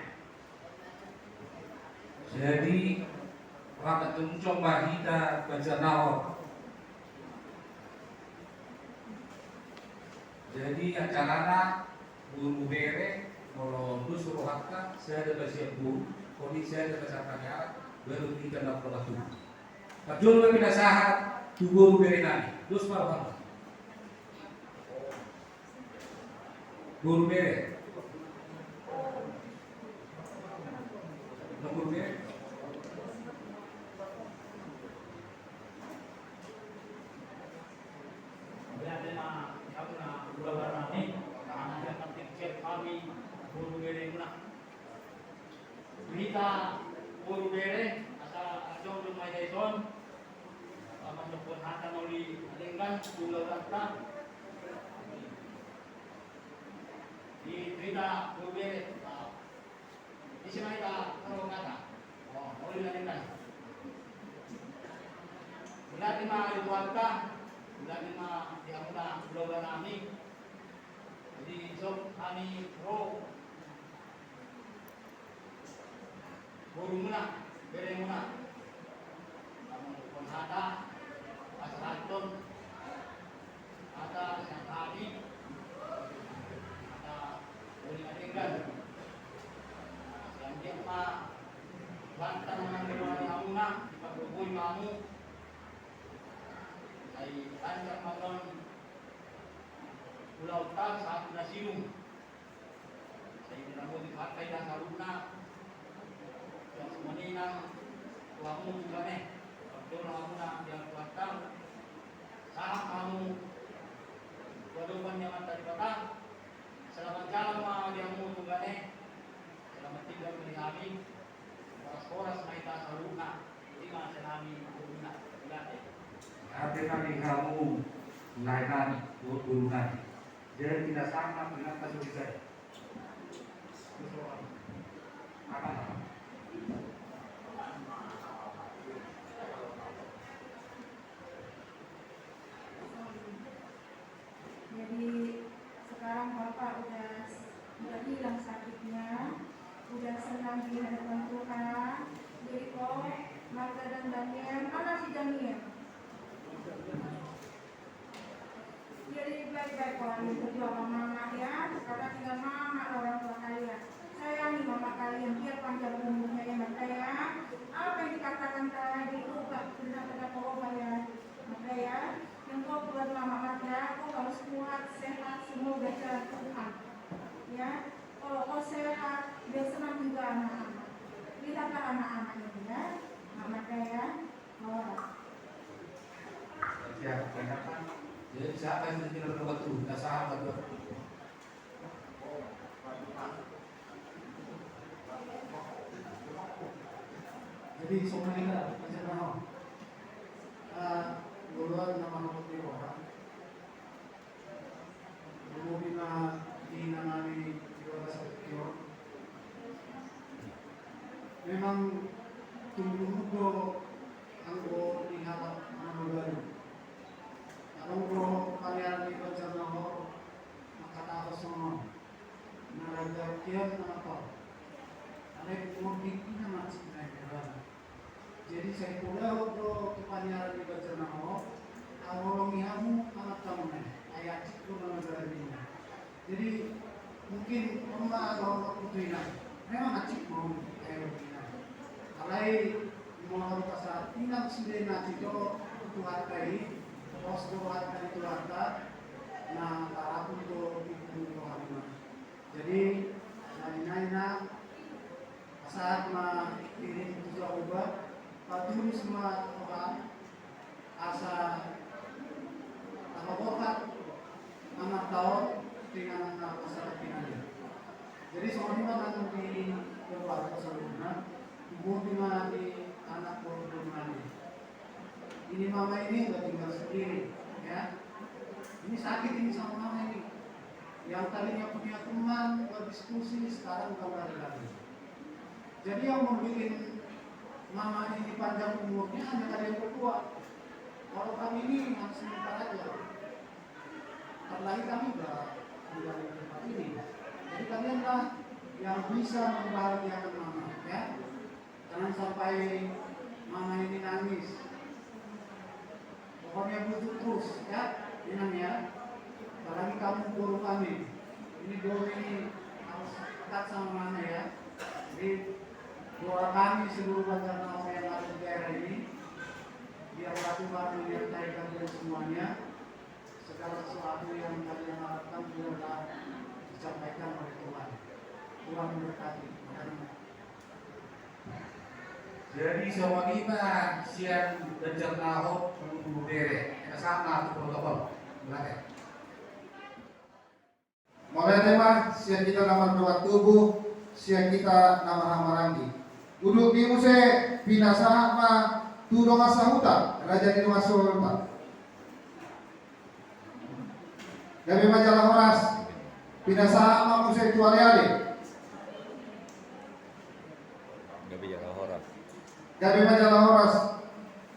B: Jadi rakyat tuncong bahita baca naor. Jadi acarana guru bere kalau suruh hakka saya ada baca guru, kondisi saya ada baca panjang baru kita nak berlaku. Kajol kami nasahat tu guru bere nani, terus parah. Guru bere. Kemudian
I: berita guru bere asa adong rumah Jason masuk hata mauli alingkan pulau kata di berita guru bere di sini kita kalau kata mauli alingkan bulan 5 itu harta bulan 5 diamuna pulau kami jadi sok kami pro guru muna, bere muna, kamu pun ada, asal ada yang tadi, ada boleh adegan, yang dia mah lantar mengambil kamu nak, dipakai kamu, saya lancar makan pulau tak saat nasium, saya tidak mau dipakai dan saluna. Menina kamu juga nih, waktu kamu nak yang kuatkan, saham kamu, wadupan yang tadi kata, selamat jalan mah yang mu juga nih, selamat tinggal di kami, poras maita saluna, ini masih kami guna, lihat.
B: Hati kami kamu naikkan turunan, jadi tidak sama dengan kasus saya. Apa?
F: Jadi sekarang Bapak udah hilang sakitnya, udah senang di hadapan Tuhan. Jadi kok Marta dan Daniel, mana si Daniel? Jadi baik-baik kalau berjuang sama mama ya, karena tinggal mama orang tua kalian. Sayangi mama ya. Kalau sehat, biar senang juga anak-anak. Lihatlah anak-anak ini ya. Mama Daya, Mawar.
C: Siap.
I: Jadi siapa yang tidak berbatu? Tidak sahabat. Jadi semuanya macam mana? Duluan nama putri orang. Dulu bina di nangani juara satu. Memang tunggu anggo diharap baru. Anggo kalian di baca nomor maka harus semua. Naraga kian apa? Ada mungkin masih naik. Jadi saya pula waktu kepanjangan di baca nomor awal mihamu anak kamu ayat itu nama ini. Jadi mungkin rumah atau putrinya memang acik mau kayak begini. Alai mau pasal tindak sudah nanti itu hargai pos harga itu harga. Nah taraf untuk itu harga. Jadi lain-lainnya saat mah kirim tujuh ubah patuh semua orang asa bokat anak tahun dengan anak masyarakat ini. Jadi semuanya nanti di keluarga sebelumnya, ibu dimana di anak berhubungan. Ini mama ini udah tinggal sendiri, ya. Ini sakit ini sama mama ini. Yang tadinya punya teman berdiskusi sekarang kembali lagi. Jadi yang membuat mama ini panjang umurnya hanya kalian berdua. Kalau kami ini harus sementara aja. Apalagi kami udah tinggal di tempat ini. Jadi kalianlah yang bisa membahagiakan mama, ya. Jangan sampai mama ini nangis. Pokoknya butuh terus, ya. Inang ya. Apalagi kamu guru kami. Ini guru ini harus dekat sama mama ya. Jadi doa kami seluruh Banjarnegara yang ada di daerah ini biar Tuhan menyertai kalian semuanya, segala sesuatu yang kalian harapkan biarlah disampaikan oleh Tuhan. Tuhan memberkati.
E: Jadi semua kita siang Banjarnegara menunggu dere sama protokol belakang.
C: Mulai tema siang kita nama doa tubuh, siang kita nama hamarangi. Duduk di muse pinasa ma tudong asahuta raja di rumah sultan. Gabi majalah horas pinasa ma muse tualiale. Gabi majalah horas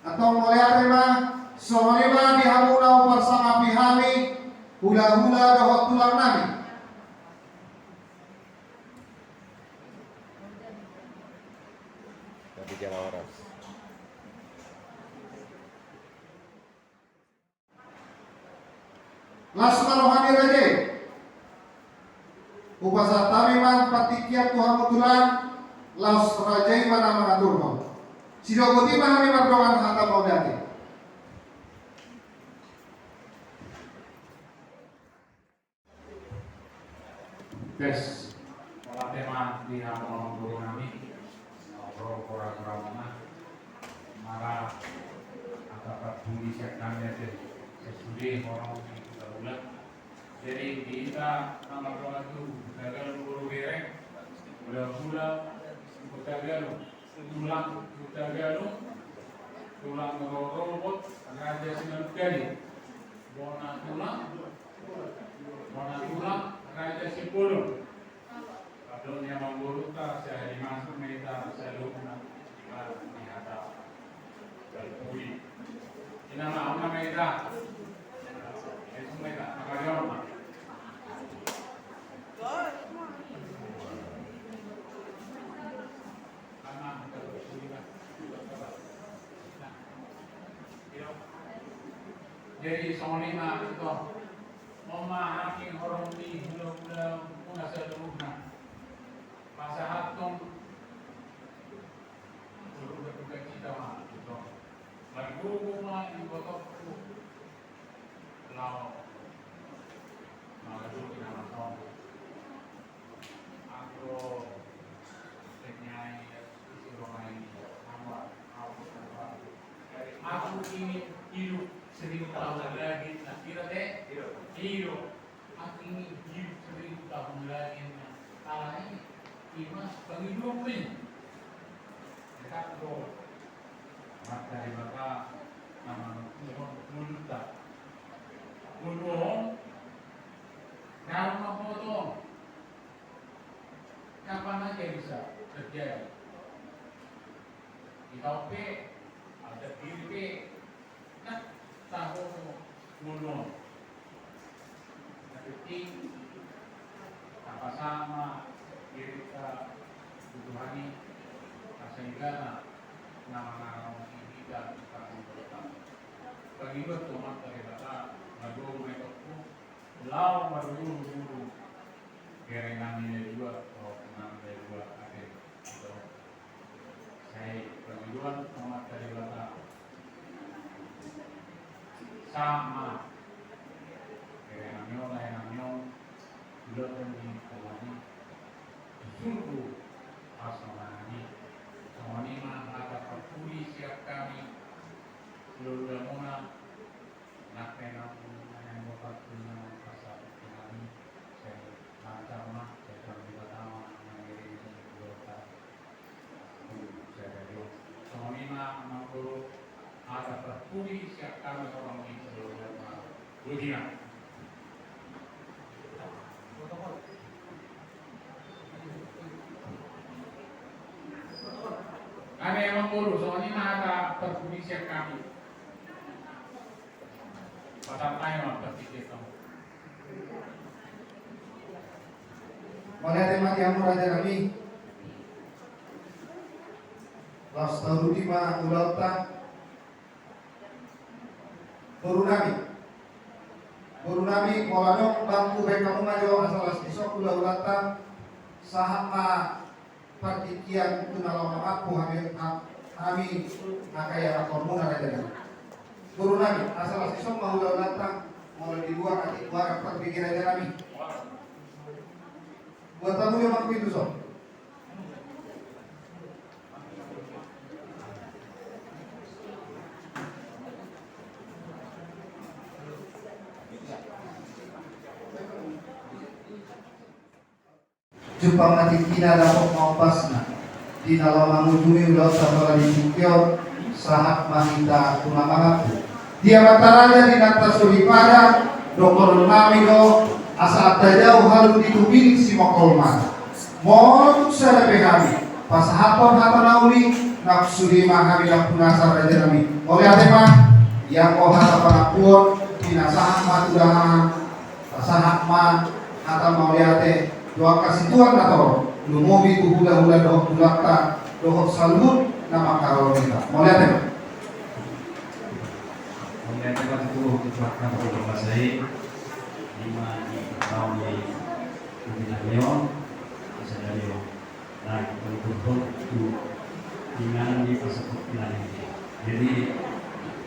C: atau mulai tema somalima dihamuna bersama pihami hula-hula dohot tulang nami. Lasma rohani raja upasa tamiman patikiat Tuhan mutulan las rajai mana mengaturno sidogoti mahami mardoan hata maudati.
B: Guys, kalau tema di ngomong guru kami ngobrol kurang-kurang marah atau budi seknanya sesudah orang kita ulang. Jadi kita nama doa itu gagal guru bereng, mula-mula kita gagal, tulang robot, raja sinar kali, bona tulang, raja sipulung. Kalau yang mengguru tak saya dimasuk mereka saya lupa di atas berpuli. Ini nama mereka. Itu mereka makanya. Jadi sonima itu memahami orang di belum ngasih lupa. Masa hatung suruh bertukar cita mah itu. Berguru mah di botok lau. Maka dulu kita masuk. Ima bagi dua pin. Dekat do. Maka dari maka nama multa. Mulung. Kalau mau potong. Kapan aja bisa terjadi. Kita oke, ada diri nah tahu mulung. Tapi apa sama kita butuhani sehingga nama-nama kita akan berkembang. Bagi bertomat dari kata madu metodku, lau madu dulu, kerengannya juga atau kenangan juga ada. Saya penjualan tomat dari kata sama kerengannya lainnya juga penting kawani sungguh asmani kawani mah ada perpuli siap kami seluruh mona nak penang yang bapak punya pasal kami saya lancar mah saya kami pertama mengirim berita saya dari kawani mah mengguru ada perpuli siap kami orang ini seluruh mona ujian. Ada yang mengurus, soalnya ada perpulisian kami. Pasal lain berpikir kamu.
C: Oleh tema yang Raja Nabi Lastauruti ma ulauta Burunami Molanok bangku baik kamu majo asal isok ulauta sahama partikian tunalama aku kami akaya akormuna Raja Nabi Burunami asal isok mau ulauta mulai di luar kaki luar perpikir Raja Nabi buat tamu yang aku itu sok. Jumpa mati kina dapat mau pasna di dalam mangujumi udah sama di Tokyo sahat mahita kumamaku dia mataranya di nata pada dokter namido asa ada jauh halu ditubing si mokolman mau saya kami pas haton nauli nafsu di mahamila punasar Raja Nabi oleh atema yang kau hata panakuon dinasahan matudahan sahat ma hata mau liate doa kasih Tuhan atau lumobi tu hula-hula dohok bulakta dohok salut nama kalau kita mau lihat ya
J: kan itu diterapkan oleh Basai lima tahun di Kuminaleon bisa dari nah betul-betul itu dengan di pasaport ini jadi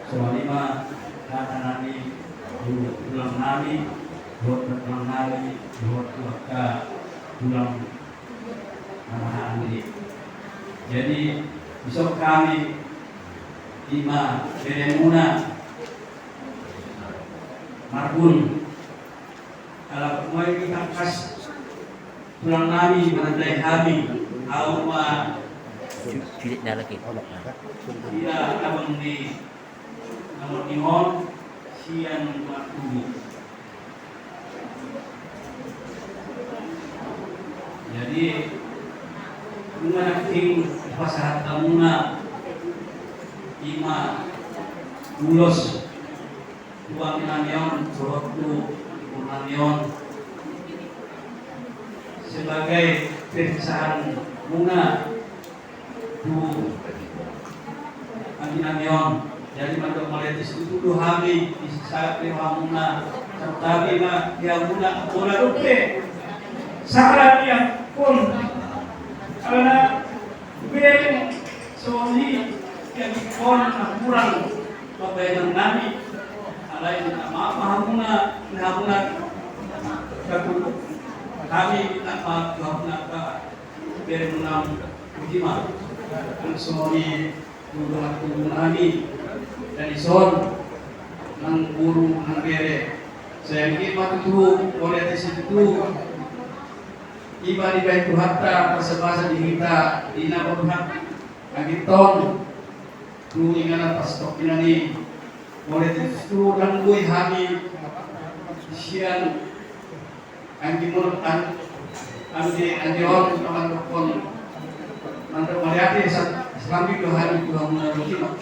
J: soal lima kata nabi ulang nabi buat ulang nabi buat waktu ulang nama Andi. Jadi besok kami lima Beremuna Marbun kalau mulai kita kas tulang nami menandai kami auma tidak lagi dia abang di nomor timon siang waktu jadi mengaking pasahat tamuna ima ulos dua minamion suatu minamion sebagai perpisahan bunga tu minamion jadi mandok maletis itu tu hari saat lewamuna tapi ma yang muna bola rupe salah dia pun karena beri suami yang kon kurang pembaikan nami lain apa hamuna kami apa hamuna beri menam ujima suami buat nami dari son nang guru nang beri saya ini waktu oleh di situ iba di kay tuhatta pasabasa di kita inabaghat agiton tuwing na pastok pinani ulit itu langgoy hami siyan ang dimulot ang diyon naman kon nanti mariati sa Islamik do hari Tuhan menurut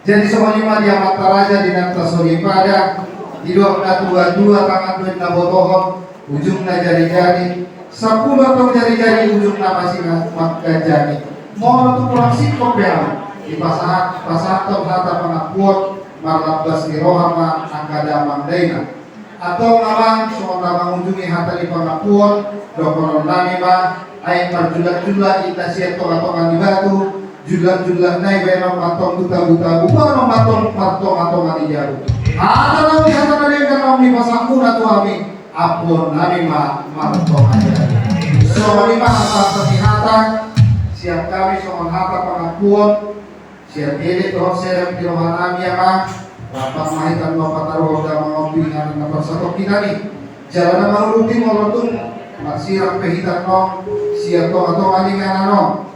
C: Jadi semuanya dia mata raja di nanta sori pada di dua tangan duit na botohon ujungnya jari-jari 10 atau jari-jari ujungnya masih makan jari mau tu kurang sikop ya di pasar atau hata pengakuan marlabas di rohama angkada mangdaina atau ngalang semua mengunjungi hata di pengakuan dokonon nami ma ayat marjulat-julat itasiat tonga-tonga di batu julan-julan naik benom matong buta-buta bukan matong ani jaru ada nabi hata nabi kan di pasangku natu ami apun nami ma matong aja so lima hata kesehatan siap kami soal hata pengakuan siap diri toh serem di rohan nami ya ma rapat mahitan bapak taruh dan mengopi dengan nomor satu kita nih jalan mau rutin ngolotung masirap pehitan no siap toh atau ani nganano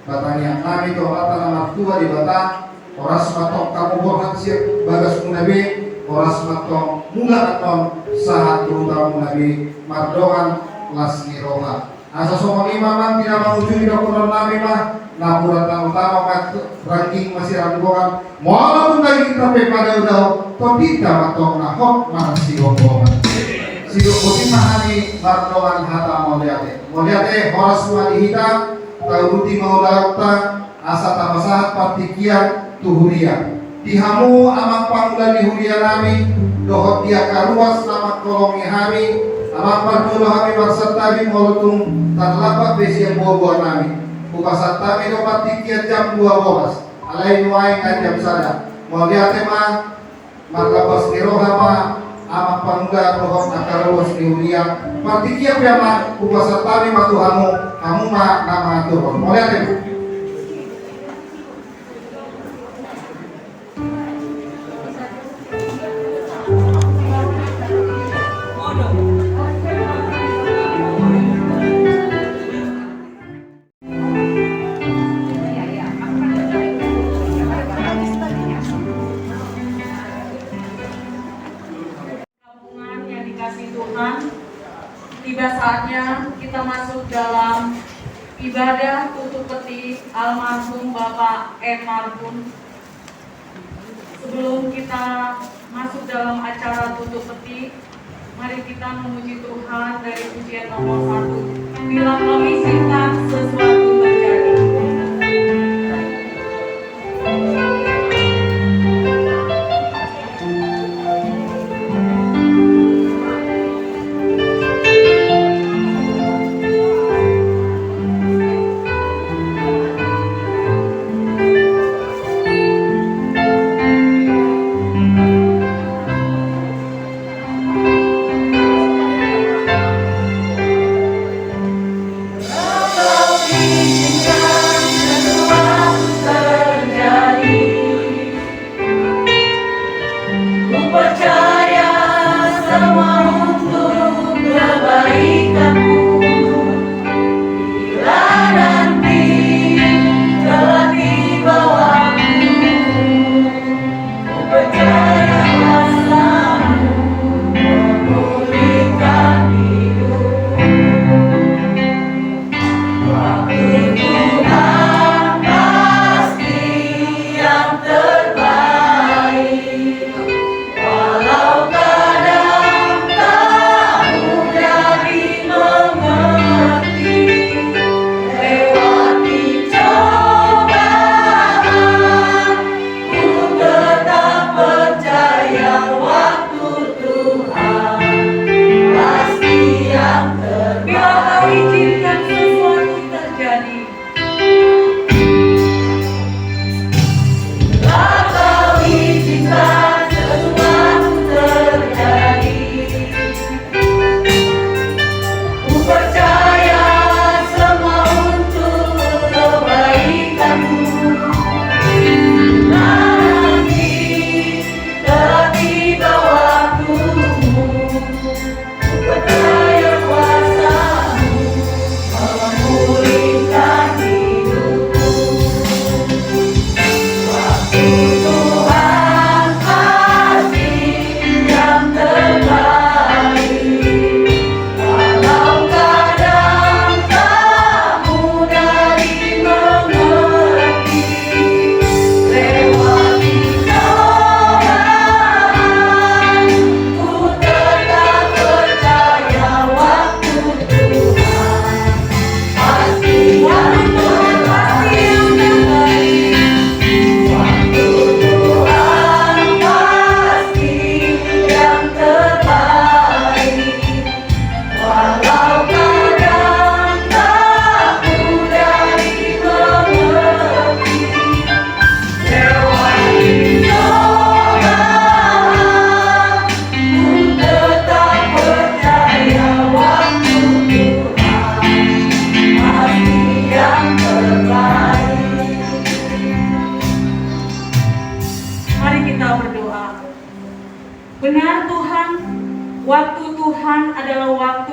C: batanya kami doa tanah tua di bata oras matok kamu bohat siap bagas munabi oras matok mula aton sahat terutama munabi mardoan lasni roha asa soal imaman tidak mengunjungi dokumen nabi mah nampura utama mat ranking masih rambuan walaupun lagi kita pada udah todita matok nahok masih omongan sido mahani mardoan hata moliate oras wali hitam Kauruti maulauta asa tapasahat partikian tuhuria dihamu amak pangulan di huria nami dohot dia karuas nama kolongi hami amak pardulo hami marsatabi molutung tanlapak besi yang buah-buah nami upasat tami do partikian jam 2 bolas alai nuai kan jam sada mau lihat mah marlapas nirohama amak pangulan dohot akaruas di huria partikian piama upasat tami matuhamu kamu mah nama turun mau lihat ya
F: Kampungan yang dikasih Tuhan, tiba saatnya kita masuk dalam ibadah tutup peti almarhum Bapak M. Marbun. Sebelum kita masuk dalam acara tutup peti, mari kita memuji Tuhan dari pujian nomor 1. Bila mengizinkan sesuatu terjadi.
K: Kau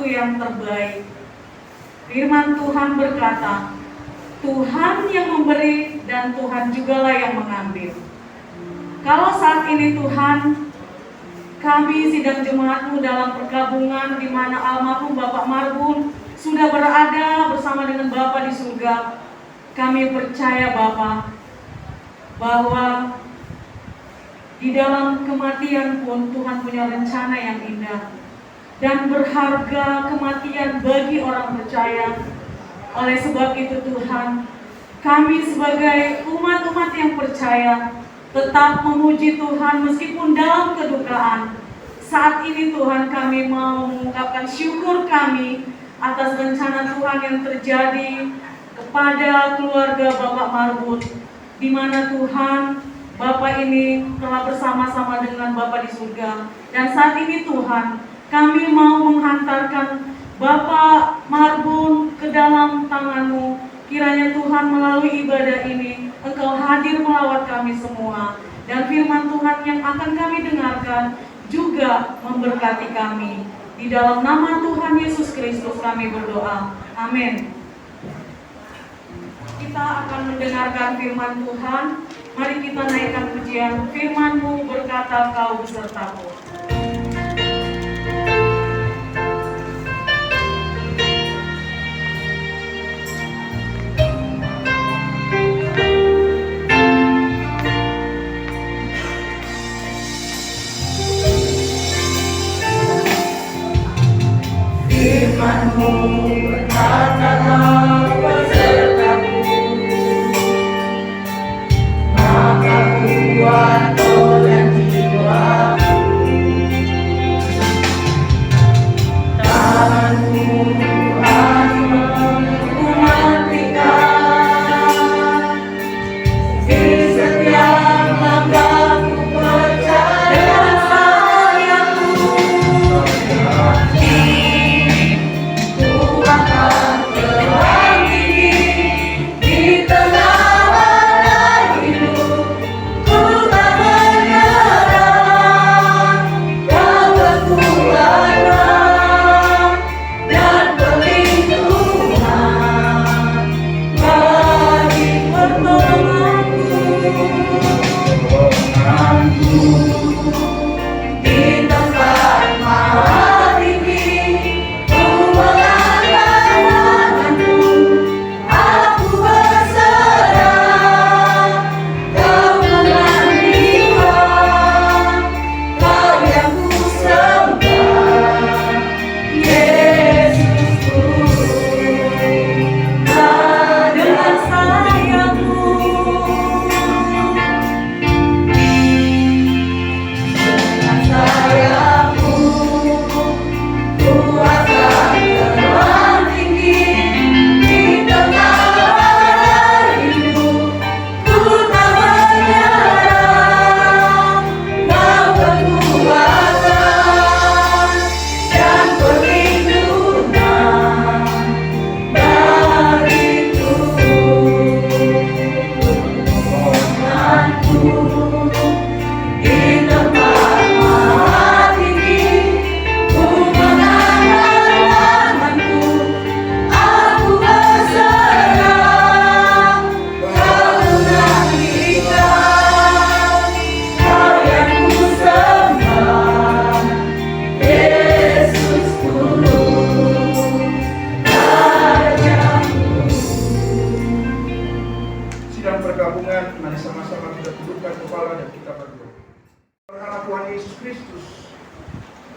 F: waktu yang terbaik. Firman Tuhan berkata, Tuhan yang memberi dan Tuhan jugalah yang mengambil. Kalau saat ini Tuhan, kami sidang jemaat-Mu dalam perkabungan di mana almarhum Bapak Marbun sudah berada bersama dengan Bapa di surga. Kami percaya Bapa bahwa di dalam kematian pun Tuhan punya rencana yang indah dan berharga kematian bagi orang percaya. Oleh sebab itu Tuhan, kami sebagai umat-umat yang percaya tetap memuji Tuhan meskipun dalam kedukaan. Saat ini Tuhan, kami mau mengungkapkan syukur kami atas rencana Tuhan yang terjadi kepada keluarga Bapak Marbun, di mana Tuhan, Bapak ini telah bersama-sama dengan Bapak di surga. Dan saat ini Tuhan, kami mau menghantarkan Bapak Marbun ke dalam tangan-Mu. Kiranya Tuhan melalui ibadah ini, Engkau hadir melawat kami semua. Dan firman Tuhan yang akan kami dengarkan juga memberkati kami. Di dalam nama Tuhan Yesus Kristus kami berdoa. Amin. Kita akan mendengarkan firman Tuhan. Mari kita naikkan pujian. Firman-Mu berkata, Kau besertaku. Firman-Mu berkata, Kau besertaku, maka kuat oleh jiwaku. Tangan-Mu Tuhan ku matikan, di setiap langkahku percaya sayang-Mu.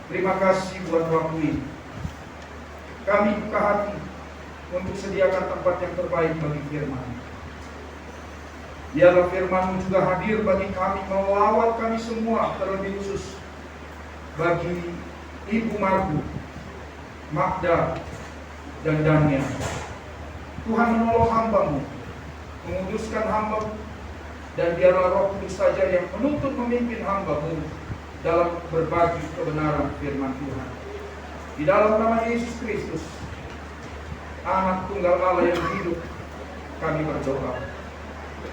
C: Terima kasih buat waktu ini. Kami buka hati untuk sediakan tempat yang terbaik bagi firman. Biarlah firman juga hadir bagi kami, melawat kami semua, terlebih khusus bagi Ibu Marbu, Magda, dan Daniel. Tuhan menolong hamba-Mu, menguduskan hamba-Mu, dan biarlah Roh Kudus saja yang menuntun memimpin hamba-Mu dalam berbagi kebenaran firman Tuhan. Di dalam nama Yesus Kristus, Anak Tunggal Allah yang hidup, kami berdoa.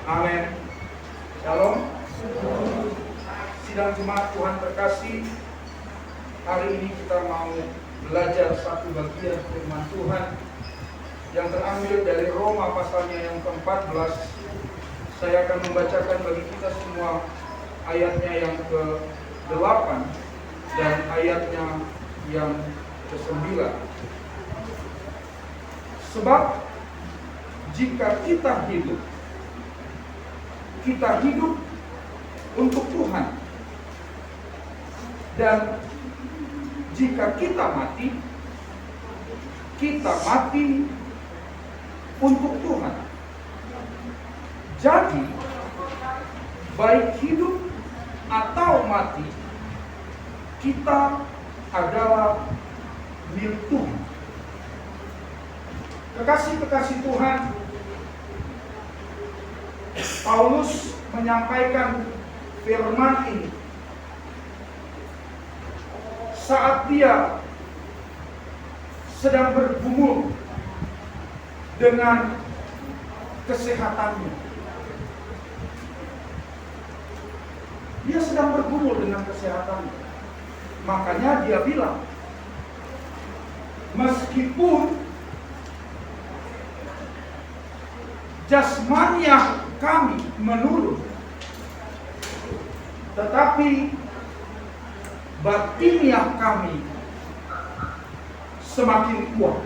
C: Amin. Shalom. Sidang jemaat Tuhan terkasih, hari ini kita mau
K: belajar satu bagian firman Tuhan yang terambil dari Roma pasalnya yang ke-14. Saya akan membacakan bagi kita semua ayatnya yang ke-8 dan ayatnya yang ke-9. Sebab jika kita hidup untuk Tuhan, dan jika kita mati untuk Tuhan. Jadi baik hidup atau mati, kita adalah milik Tuhan. Kekasih-kekasih Tuhan, Paulus menyampaikan firman ini saat dia sedang bergumul dengan kesehatannya. Dia sedang bergumul dengan kesehatannya. Makanya dia bilang, meskipun jasmaniah kami menurun, tetapi batiniah kami semakin kuat.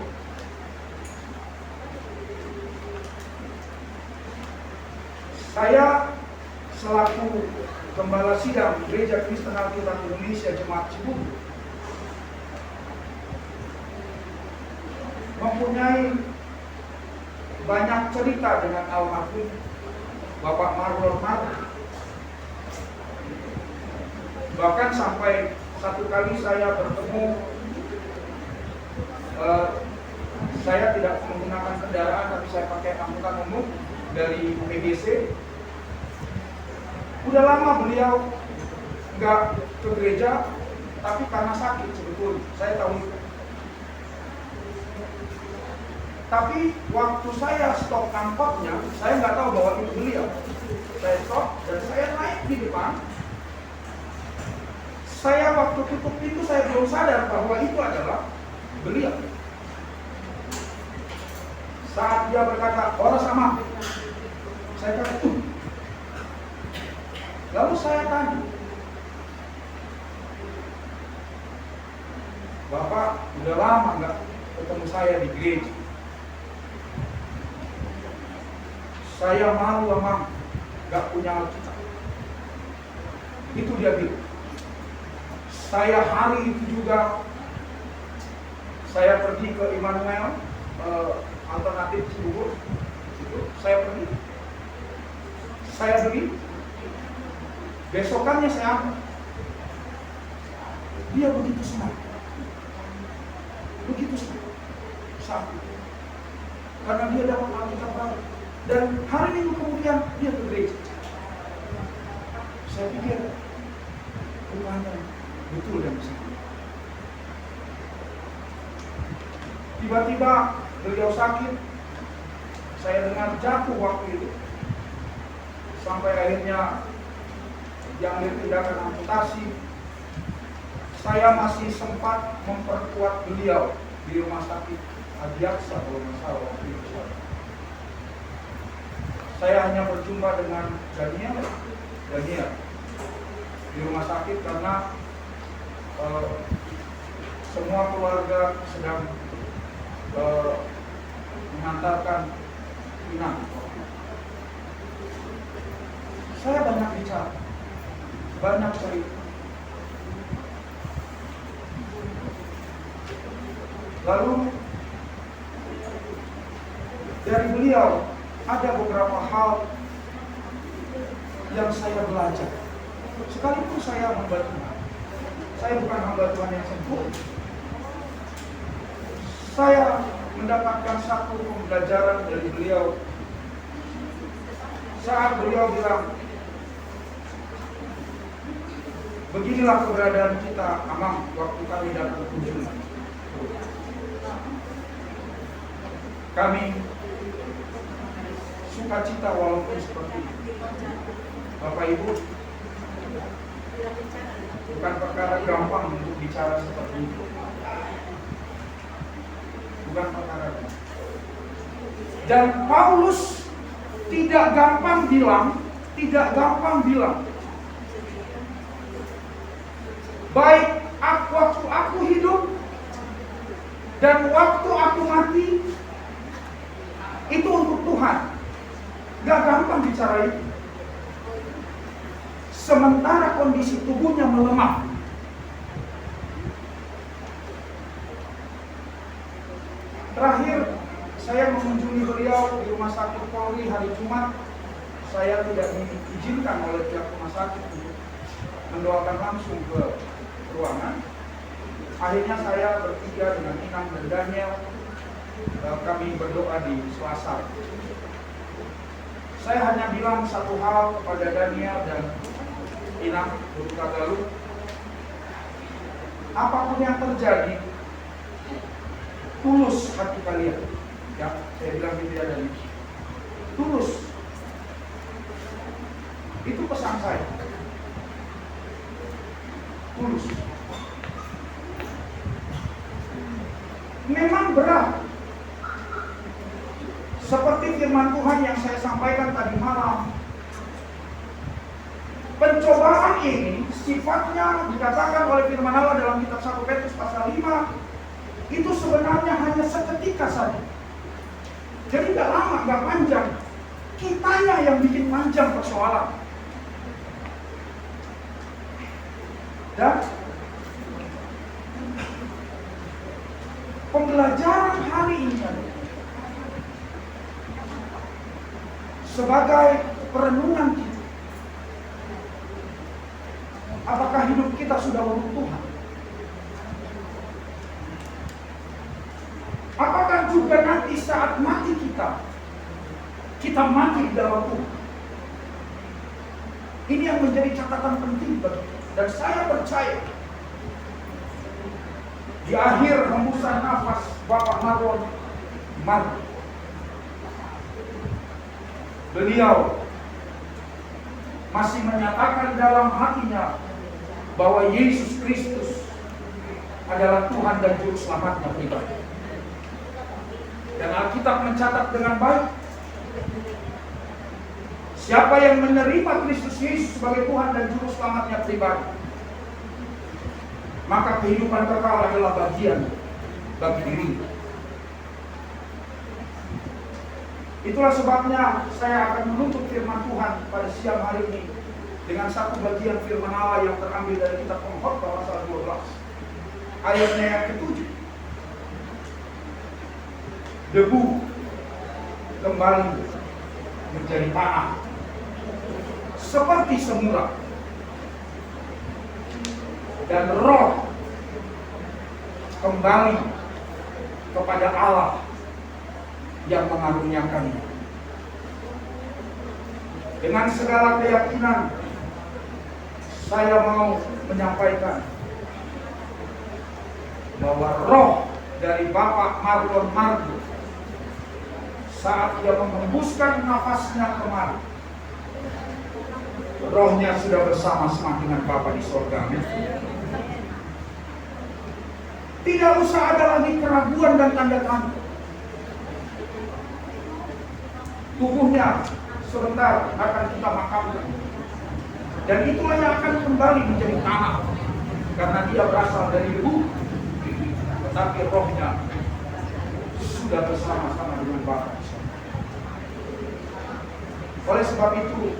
K: Saya selaku Gembala Sidang Gereja Kristen Alkitab Indonesia Jemaat Cibubur mempunyai banyak cerita dengan almarhum Bapak Marlon Marlon. Bahkan sampai satu kali saya bertemu, saya tidak menggunakan kendaraan tapi saya pakai angkutan umum dari PGC. Udah lama beliau nggak ke gereja, tapi karena sakit sebetulnya, saya tahu itu. Tapi waktu saya stop angkotnya, saya nggak tahu bahwa itu beliau. Saya stop dan saya naik di depan. Saya waktu tutup pintu saya belum sadar bahwa itu adalah beliau. Saat dia berkata, "Orang sama," saya kata, Lalu saya tanya, "Bapak udah lama nggak ketemu saya di gereja. Saya malu sama nggak punya Alkitab." Itu dia bilang. Saya hari itu juga saya pergi ke Immanuel Alternatif Cibubur. Saya pergi. Saya beli. Besokannya saya ambil. Dia begitu senang. Begitu senang. Sampai. Karena dia dapat Alkitab baru. Dan hari Minggu kemudian dia ke gereja. Saya pikir rupanya betul dan benar. Tiba-tiba beliau sakit. Saya dengar jatuh waktu itu. Sampai akhirnya yang tindakan amputasi. Saya masih sempat memperkuat beliau di rumah sakit Adiaksa kalau nggak salah waktu itu. Saya hanya berjumpa dengan Daniel di rumah sakit karena semua keluarga sedang mengantarkan inang. Saya banyak bicara, banyak cerita. Lalu dari beliau ada beberapa hal yang saya belajar. Sekalipun saya hamba Tuhan, saya bukan hamba Tuhan yang sempurna. Saya mendapatkan satu pembelajaran dari beliau saat beliau bilang, "Beginilah keberadaan kita, Amang, waktu kami datang kunjungan. Kami sukacita walaupun seperti ini. Bapak Ibu, bukan perkara gampang untuk bicara seperti itu. bukan perkara. Dan Paulus tidak gampang bilang, baik waktu aku hidup dan waktu aku mati itu untuk Tuhan. Gak gampang bicara itu. Sementara kondisi tubuhnya melemah. Terakhir saya mengunjungi beliau di rumah sakit Polri hari Jumat. Saya tidak diizinkan oleh pihak rumah sakit untuk mendoakan langsung ke ruangan. Akhirnya saya bertiga dengan Inang dan Daniel, kami berdoa di Selasar. Saya hanya bilang satu hal kepada Daniel dan Inang Guru Tagalu, apapun yang terjadi, tulus hati kalian. Ya, saya bilang gitu ya, Daniel. Tulus. Itu pesan saya. Tulus. Memang berat. Seperti firman Tuhan yang saya sampaikan tadi malam. Pencobaan ini sifatnya dikatakan oleh firman Allah dalam kitab 1 Petrus pasal 5 itu sebenarnya hanya seketika saja. Jadi nggak lama, nggak panjang. Kitanya yang bikin panjang persoalan. Dan pembelajaran hari ini sebagai perenungan kita, apakah hidup kita sudah untuk Tuhan? Apakah juga nanti saat mati kita mati di dalam Tuhan? Ini yang menjadi catatan penting bagi kita. Dan saya percaya di akhir hembusan nafas Bapak Marlon Mardi, beliau masih menyatakan dalam hatinya bahwa Yesus Kristus adalah Tuhan dan Juru Selamatnya pribadi. Dan Alkitab mencatat dengan baik, siapa yang menerima Kristus Yesus sebagai Tuhan dan Juru Selamatnya pribadi, maka kehidupan kekal adalah bagian bagi diri. Itulah sebabnya saya akan menuntut firman Tuhan pada siang hari ini dengan satu bagian firman Allah yang terambil dari kitab Pengkhotbah pasal 12 ayatnya yang ke-7. Debu kembali menjadi tanah seperti semula, dan roh kembali kepada Allah yang mengaruniakannya. Dengan segala keyakinan saya mau menyampaikan bahwa roh dari Bapak Marlon Mardi saat dia menghembuskan nafasnya kemarin, rohnya sudah bersama-sama dengan Bapa di sorga. Tidak usah ada lagi keraguan dan tanda tanya. Tubuhnya sebentar akan kita makamkan, dan itulah yang akan kembali menjadi tanah, karena dia berasal dari debu, tetapi rohnya sudah bersama-sama dengan Bapa. Oleh sebab itu,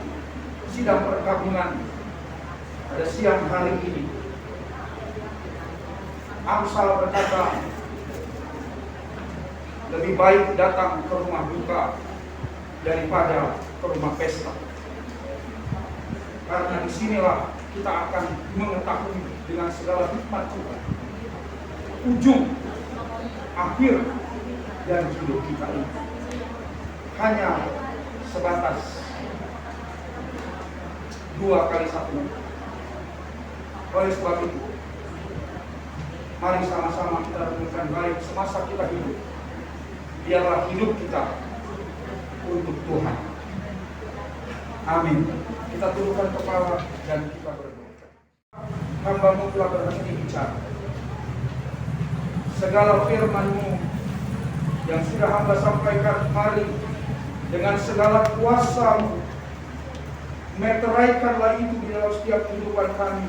K: sidang perkabungan pada siang hari ini, Amsal berkata, lebih baik datang ke rumah duka daripada ke rumah pesta. Karena disinilah kita akan mengetahui dengan segala hikmat Tuhan ujung akhir dan hidup kita ini hanya sebatas 2 kali 1. Oleh sebab itu, mari sama-sama kita renungkan baik semasa kita hidup. Biarlah hidup kita untuk Tuhan. Amin. Kita tundukkan kepala dan kita berdoa. Hamba-Mu telah berhenti bicara. Segala firman-Mu yang sudah hamba sampaikan kemarin, dengan segala kuasa meteraikanlah itu di dalam setiap kehidupan kami,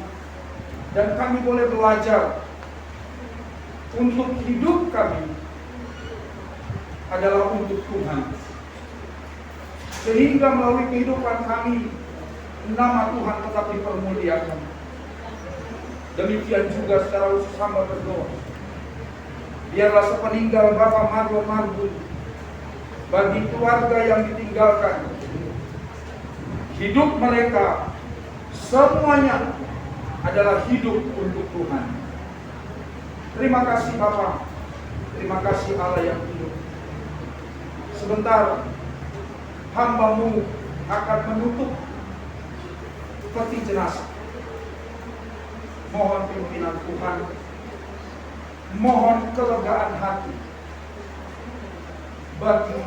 K: dan kami boleh belajar untuk hidup kami adalah untuk Tuhan, sehingga melalui kehidupan kami nama Tuhan tetap dipermuliakan. Demikian juga secara khusus hamba berdoa, biarlah sepeninggal Bapak Marlo Marbun, bagi keluarga yang ditinggalkan, hidup mereka semuanya adalah hidup untuk Tuhan. Terima kasih Bapak, terima kasih Allah yang hidup. Sebentar hamba-Mu akan menutup peti jenazah. Mohon pimpinan Tuhan, mohon kelegaan hati bagi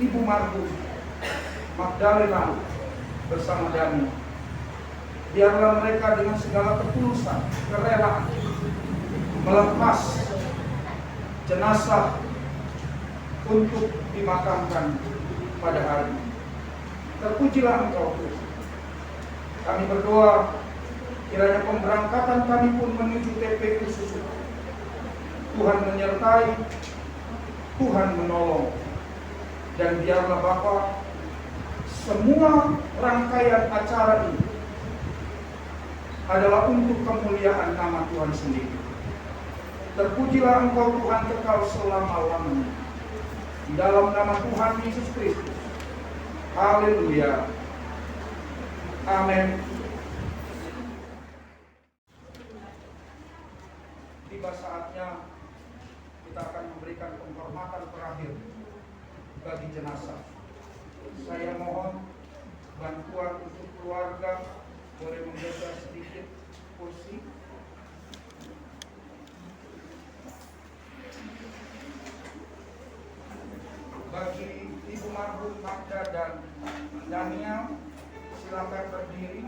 K: Ibu Marbun, Magdalena bersama Dani. Biarlah mereka dengan segala ketulusan, kerelaan melepas jenazah untuk dimakamkan pada hari ini. Terpujilah Engkau Tuhan. Kami berdoa kiranya pemberangkatan kami pun menuju TPU Susu. Tuhan menyertai, Tuhan menolong, dan biarlah Bapa semua rangkaian acara ini adalah untuk kemuliaan nama Tuhan sendiri. Terpujilah Engkau Tuhan kekal selama-lamanya. Di dalam nama Tuhan Yesus Kristus. Haleluya. Amin. Tiba saatnya kita akan memberikan penghormatan terakhir bagi jenazah. Saya mohon bantuan untuk keluarga, boleh menggeser sedikit kursi. Bagi Ibu Marbun Magda dan Daniel, silakan berdiri.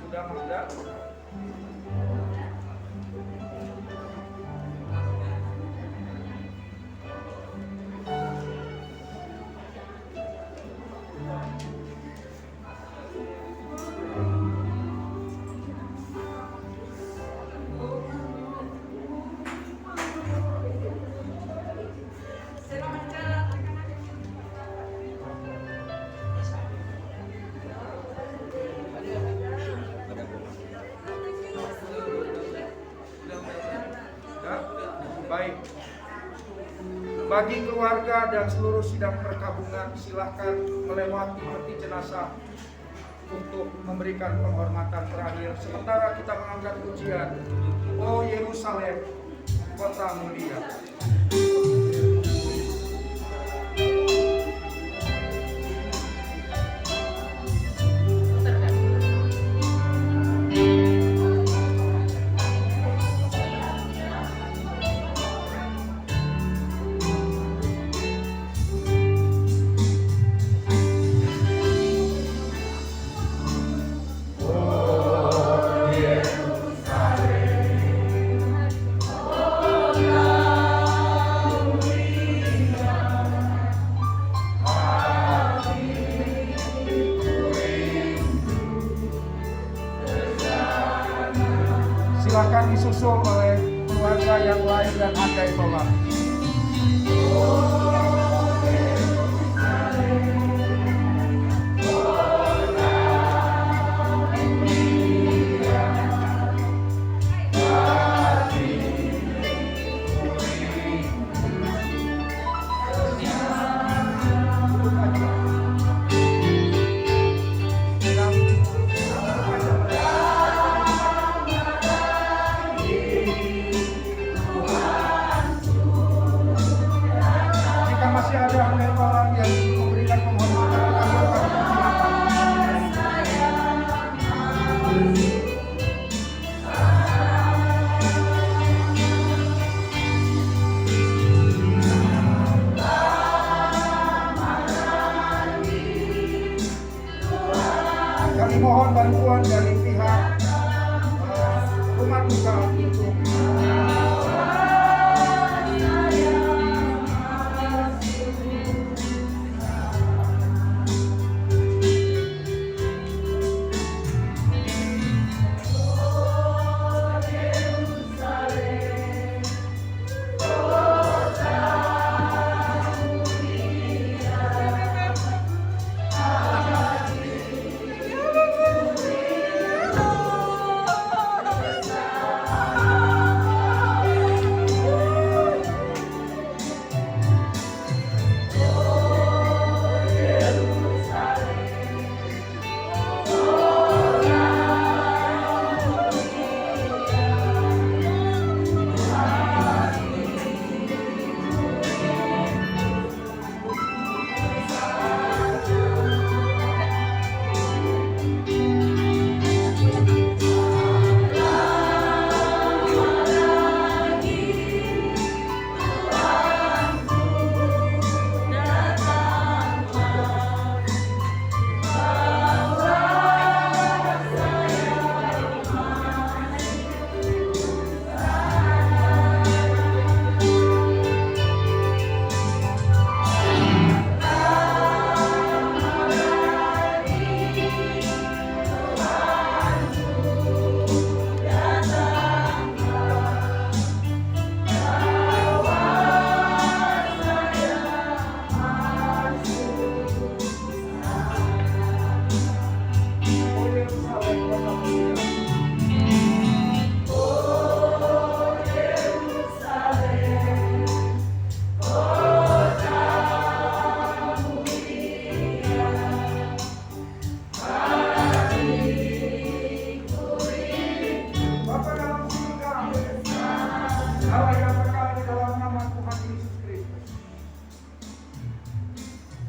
K: Sudah Magda? Baik. Bagi keluarga dan seluruh sidang perkabungan, silahkan melewati peti jenazah untuk memberikan penghormatan terakhir. Sementara kita mengangkat pujian, "O Yerusalem, kota mulia." Silakan disusul oleh keluarga yang lain dan andai tolak. ada hamba lagi yang memberikan penghormatan agar kami mohon bantuan dari pihak rumah duka untuk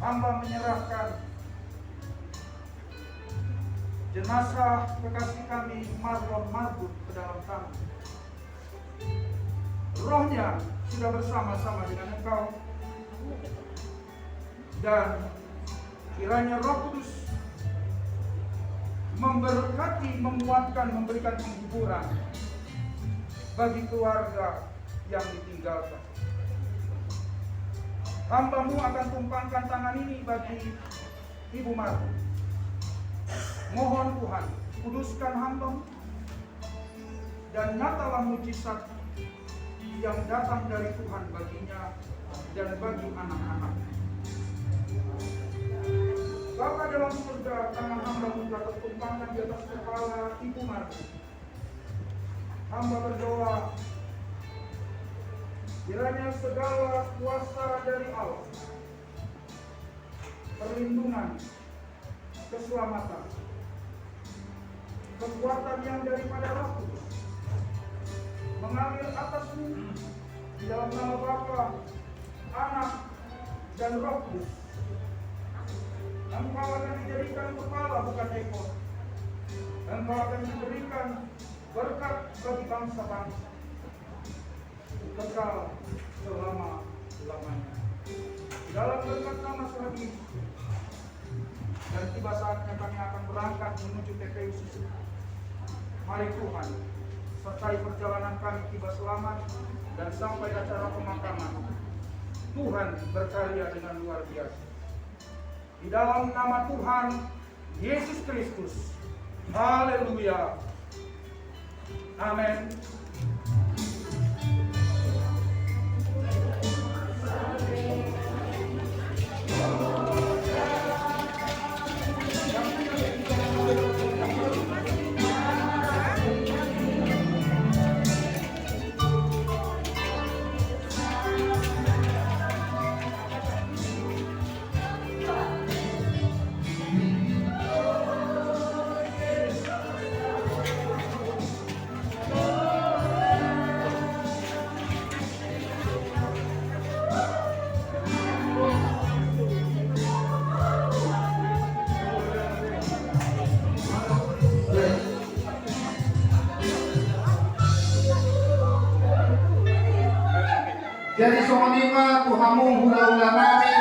K: hamba menyerahkan jenazah kekasih kami Marlon Marbut ke dalam tangan. Rohnya sudah bersama-sama dengan Engkau, dan kiranya Roh Kudus memberkati, menguatkan, memberikan penghiburan bagi keluarga yang ditinggalkan. Hamba-Mu akan tumpangkan tangan ini bagi Ibu Marbut. Mohon Tuhan, kuduskan hamba-Mu dan nyatalah mujizat yang datang dari Tuhan baginya dan bagi anak-anak. Bapa dalam surga, tangan hamba-Mu telah tertumpangkan di atas kepala Ibu Marbut. Hamba berdoa, kiranya segala kuasa dari Allah, perlindungan, keselamatan, kekuatan yang daripada Roh Kudus mengalir atas-Mu di dalam nama Bapa, Anak, dan Roh Kudus. Engkau akan dijadikan kepala bukan ekor. Engkau akan diberikan berkat bagi bangsa-bangsa kekal selama-lamanya. Dalam berkat nama Tuhan Yesus. Dan tiba saatnya kami akan berangkat menuju TPU Susukan. Mari Tuhan, sertai perjalanan kami tiba selamat dan sampai acara pemakaman. Tuhan berkarya dengan luar biasa. Di dalam nama Tuhan Yesus Kristus. Haleluya. Amin.
C: Jadi somanima Tuhamu hula-hula nami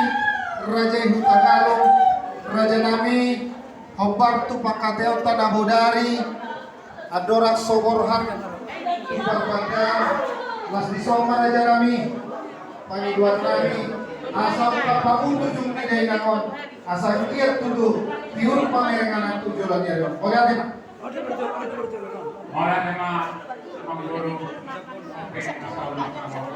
C: Raja Ihu Tagalog Raja nami Hobar tu pakateo tanah bodari Adorak soborhan Ibadah Las disoma Raja nami Pangiduan nami Asal kapamundo jung bidai nakon Asal kiat tuduh Tiur pamerenganan tujulan ya dong Oke hati
B: Orang memang mengguru oke asal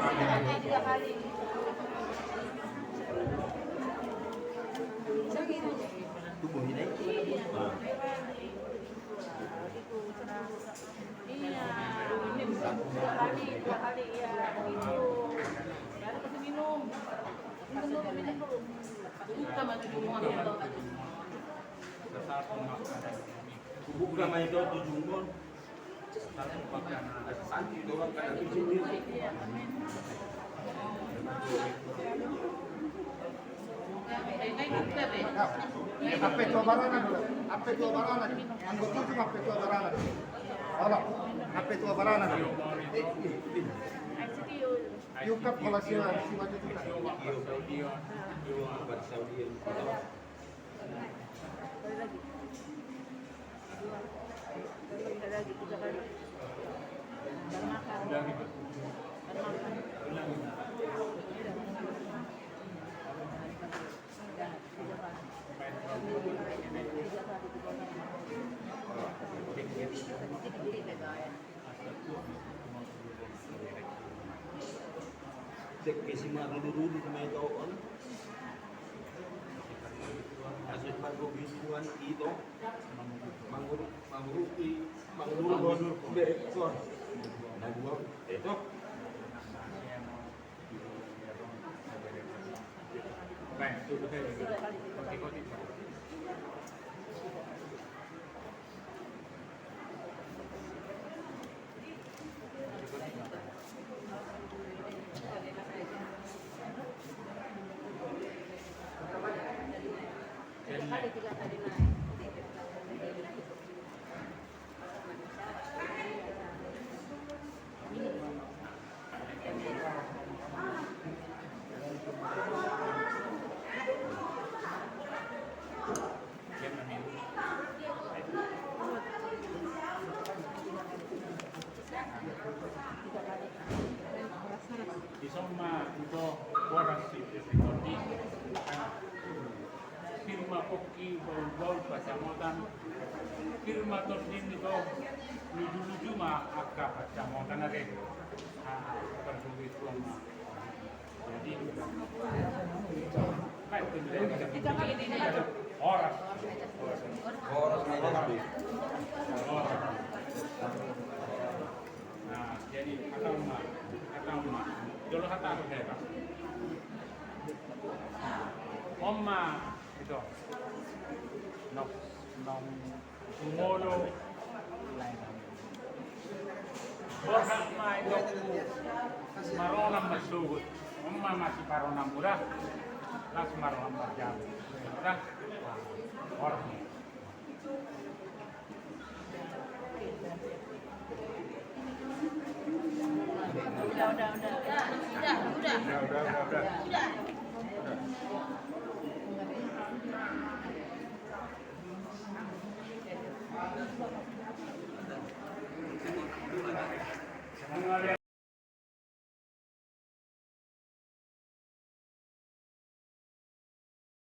D: Tubuh ini.
F: Iya, ini bisa dua kali ya gitu. Baru kasih minum. Minum dulu. Buka maju semua gitu.
G: Buka main itu tujuan.
C: Apa itu barana dulu? Apa itu barana? Anggota itu apa itu barana? Olah, apa itu barana dulu? Yukap kalau si maju kita.
F: Lagi 3 kali. Udah gitu.
G: Cek kesimar dulu di meja on. Asal bago bisuan itu. Mangguruki berekor. Nagua itu.
B: Baik, itu betul. Insomma, itu orang sih seperti firma koki bol pacamotan firma tordin itu lucu-lucu mah agak pacamotan ada berduit lama jadi orang nah jadi atau mah dulu kata aku hebat Oma itu nom sumono borhak ma itu maronam masugud Oma masih paronam murah las maronam berjam murah orang
F: Udah.